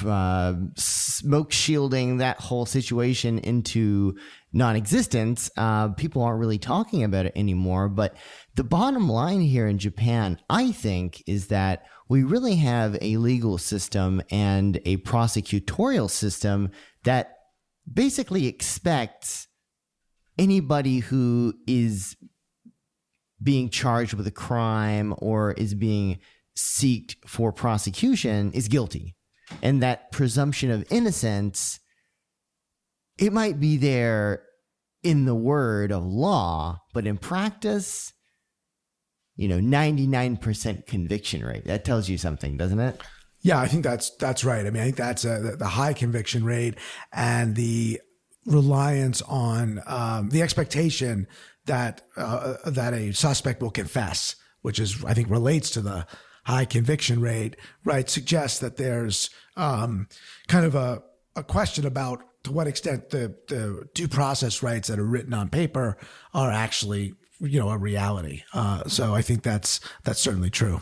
smoke shielding that whole situation into non-existence, people aren't really talking about it anymore. But the bottom line here in Japan, I think, is that we really have a legal system and a prosecutorial system that basically expects anybody who is being charged with a crime or is being seeked for prosecution is guilty. And that presumption of innocence, it might be there in the word of law, but in practice, 99% conviction rate. That tells you something, doesn't it? Yeah, I think that's right. I mean, I think that's the high conviction rate and the reliance on the expectation that a suspect will confess, which is, I think, relates to the high conviction rate, right, suggests that there's kind of a question about to what extent the due process rights that are written on paper are actually, a reality. So I think that's certainly true.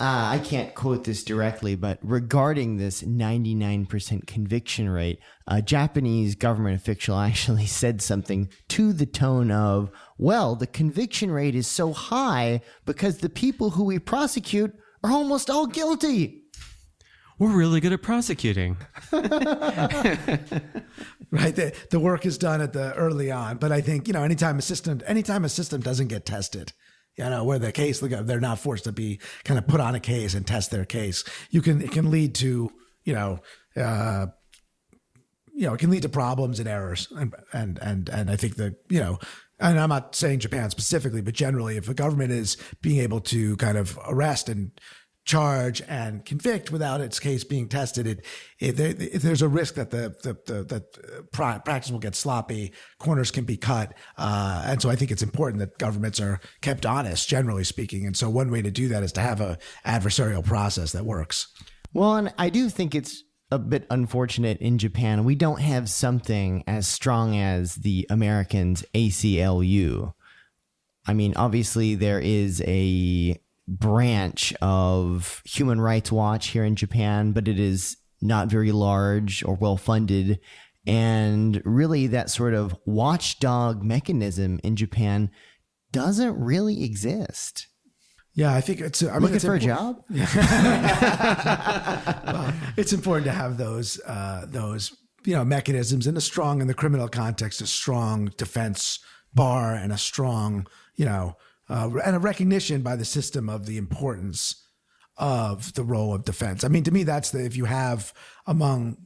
I can't quote this directly, but regarding this 99% conviction rate, a Japanese government official actually said something to the tone of, well, the conviction rate is so high because the people who we prosecute are almost all guilty. We're really good at prosecuting. Right. The work is done early on. But I think, anytime a system doesn't get tested, where the case, they're not forced to be kind of put on a case and test their case. It can lead to, it can lead to problems and errors. And I think that, and I'm not saying Japan specifically, but generally, if a government is being able to kind of arrest and charge and convict without its case being tested, there's a risk that the practice will get sloppy, corners can be cut, and so I think it's important that governments are kept honest, generally speaking. And so one way to do that is to have a adversarial process that works. Well, and I do think it's a bit unfortunate in Japan we don't have something as strong as the Americans' ACLU. I mean, obviously there is a branch of Human Rights Watch here in Japan, but it is not very large or well funded. And really that sort of watchdog mechanism in Japan doesn't really exist. Yeah, I think it's looking for a job. Well, it's important to have those mechanisms in the criminal context, a strong defense bar and a strong, and a recognition by the system of the importance of the role of defense. I mean, to me, that's if you have among,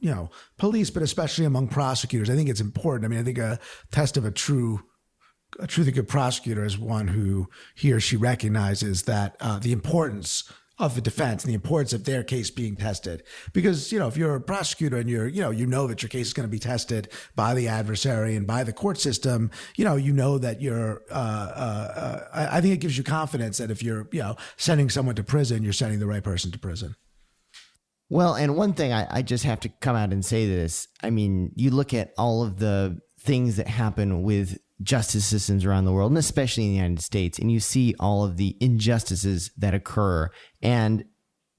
police, but especially among prosecutors, I think it's important. I mean, I think a test of a truly good prosecutor is one who he or she recognizes that the importance of the defense and the importance of their case being tested. Because, if you're a prosecutor and you know that your case is going to be tested by the adversary and by the court system, that you're, I think it gives you confidence that if you're, sending someone to prison, you're sending the right person to prison. Well, and one thing I just have to come out and say this. I mean, you look at all of the things that happen with justice systems around the world, and especially in the United States, and you see all of the injustices that occur. And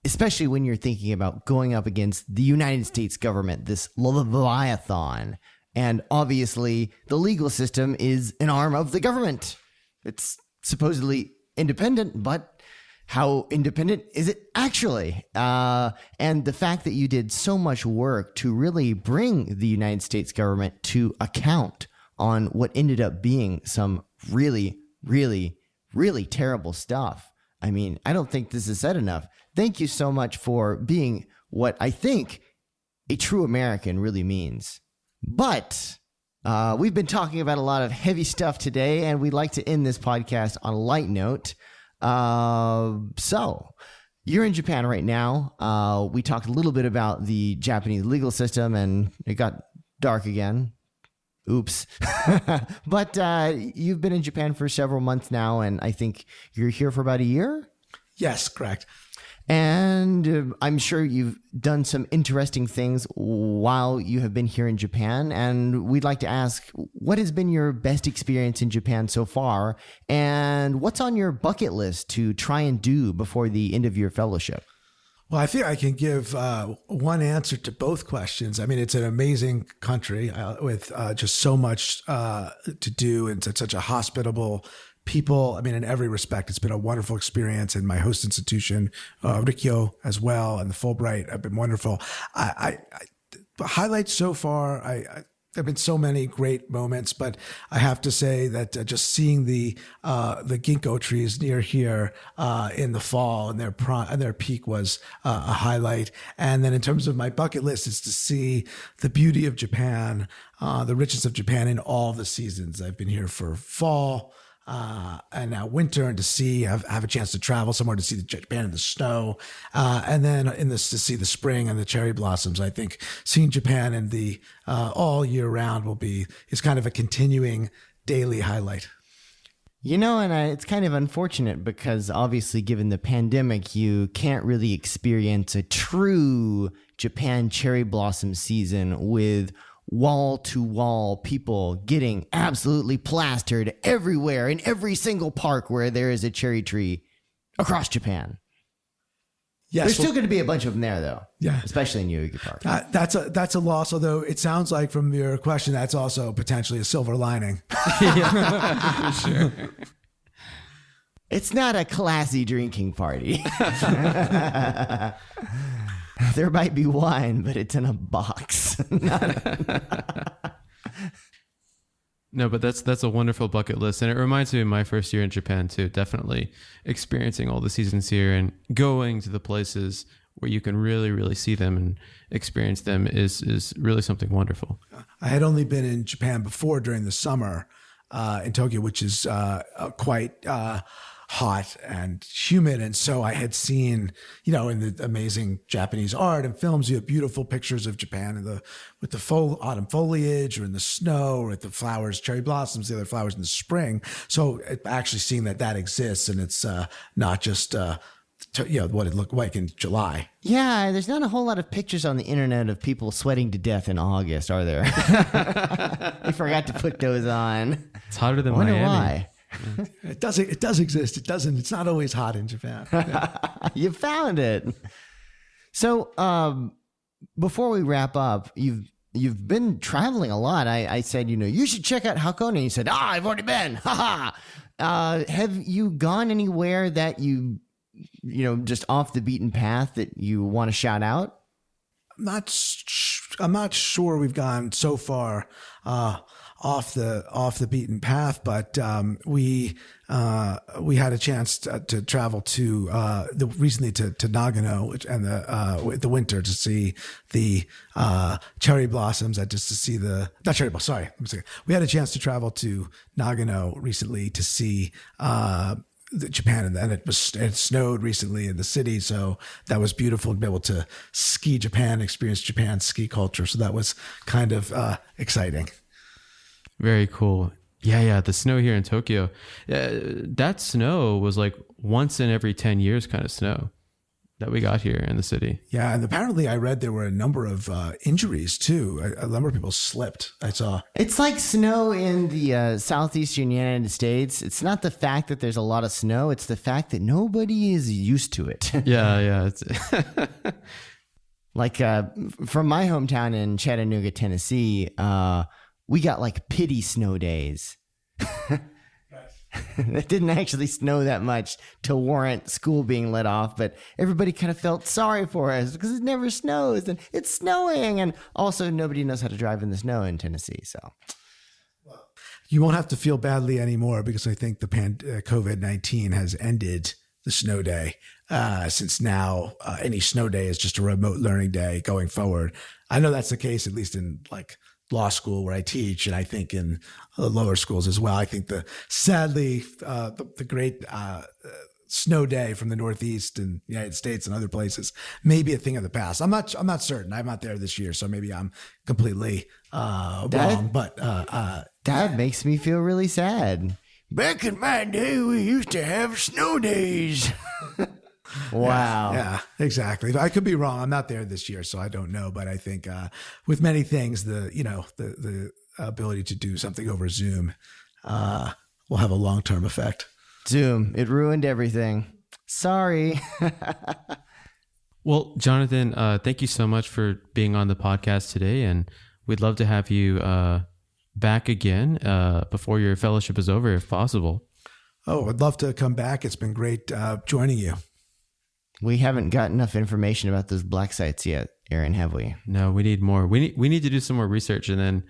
especially when you're thinking about going up against the United States government, this leviathan, and obviously the legal system is an arm of the government. It's supposedly independent, but how independent is it actually? And the fact that you did so much work to really bring the United States government to account on what ended up being some really, really, really terrible stuff. I mean, I don't think this is said enough. Thank you so much for being what I think a true American really means. But we've been talking about a lot of heavy stuff today, and we'd like to end this podcast on a light note. So You're in Japan right now. We talked a little bit about the Japanese legal system, and it got dark again. Oops. But you've been in Japan for several months now, and I think you're here for about a year? Yes, correct. And I'm sure you've done some interesting things while you have been here in Japan. And we'd like to ask, what has been your best experience in Japan so far? And what's on your bucket list to try and do before the end of your fellowship? Well, I think I can give one answer to both questions. I mean, it's an amazing country with just so much to do, and it's such a hospitable people. I mean, in every respect, it's been a wonderful experience. And my host institution, Rikyo, as well, and the Fulbright have been wonderful. Highlights so far, there have been so many great moments, but I have to say that just seeing the ginkgo trees near here in the fall and their peak was a highlight. And then in terms of my bucket list, is to see the beauty of Japan, the richness of Japan in all the seasons. I've been here for fall, and now winter, and to have a chance to travel somewhere to see Japan in the snow, and then to see the spring and the cherry blossoms. I think seeing Japan in the all year round is kind of a continuing daily highlight. You know, and it's kind of unfortunate because obviously given the pandemic, you can't really experience a true Japan cherry blossom season with wall-to-wall people getting absolutely plastered everywhere in every single park where there is a cherry tree across Japan. Yes, There's still going to be a bunch of them there, though. Yeah, especially in Yoyogi Park. That's a loss. Although it sounds like from your question, that's also potentially a silver lining. Yeah, for sure. It's not a classy drinking party. There might be wine, but it's in a box. No, but that's a wonderful bucket list. And it reminds me of my first year in Japan too. Definitely experiencing all the seasons here and going to the places where you can really, really see them and experience them is really something wonderful. I had only been in Japan before during the summer in Tokyo, which is quite hot and humid. And so I had seen, in the amazing Japanese art and films, you have beautiful pictures of Japan with the autumn foliage or in the snow or with the flowers, cherry blossoms, the other flowers in the spring. So actually seeing that exists, and it's not just what it looked like in July. Yeah, there's not a whole lot of pictures on the internet of people sweating to death in August, are there? I forgot to put those on. It's hotter than I wonder Miami. why. It does exist. It's not always hot in Japan. Yeah. You found it. So before we wrap up, you've been traveling a lot. I said, you should check out Hakone. You said, I've already been. Have you gone anywhere that you just off the beaten path that you want to shout out? I'm not sure we've gone so far off the beaten path, but we had a chance to travel to recently to Nagano and the winter to see the cherry blossoms, and just to see not cherry blossoms. Sorry, we had a chance to travel to Nagano recently to see Japan, and it snowed recently in the city, so that was beautiful to be able to ski Japan, experience Japan's ski culture. So that was kind of exciting. Very cool. Yeah. The snow here in Tokyo, that snow was like once in every 10 years kind of snow that we got here in the city. Yeah. And apparently I read there were a number of injuries too. A number of people slipped. I saw. It's like snow in the southeastern United States. It's not the fact that there's a lot of snow. It's the fact that nobody is used to it. Yeah. It's like from my hometown in Chattanooga, Tennessee, we got like pity snow days. It didn't actually snow that much to warrant school being let off, but everybody kind of felt sorry for us because it never snows and it's snowing. And also nobody knows how to drive in the snow in Tennessee. So you won't have to feel badly anymore, because I think the COVID-19 has ended the snow day. Since now any snow day is just a remote learning day going forward. I know that's the case, at least in like law school where I teach, and I think in lower schools as well. I think sadly the great snow day from the Northeast and United States and other places may be a thing of the past. I'm not certain. I'm not there this year, so maybe I'm completely wrong. But that makes me feel really sad. Back in my day, we used to have snow days. Wow. Yeah, exactly. I could be wrong. I'm not there this year, so I don't know. But I think with many things, the ability to do something over Zoom will have a long-term effect. Zoom, it ruined everything. Sorry. Well, Jonathan, thank you so much for being on the podcast today, and we'd love to have you back again before your fellowship is over, if possible. Oh, I'd love to come back. It's been great joining you. We haven't got enough information about those black sites yet, Aaron, have we? No, we need more. We need to do some more research, and then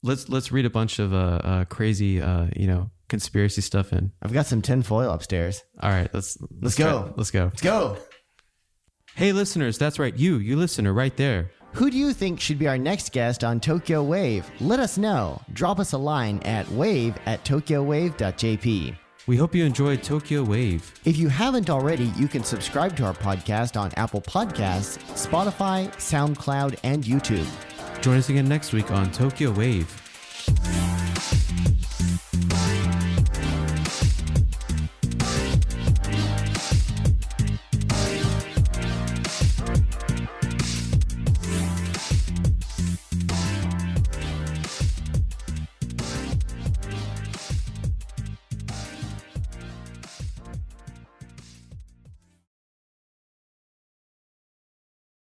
let's read a bunch of crazy conspiracy stuff in. I've got some tinfoil upstairs. All right, let's go. Let's go. Let's go. Hey, listeners, that's right. You listener right there. Who do you think should be our next guest on Tokyo Wave? Let us know. Drop us a line at wave@tokyowave.jp. We hope you enjoyed Tokyo Wave. If you haven't already, you can subscribe to our podcast on Apple Podcasts, Spotify, SoundCloud, and YouTube. Join us again next week on Tokyo Wave.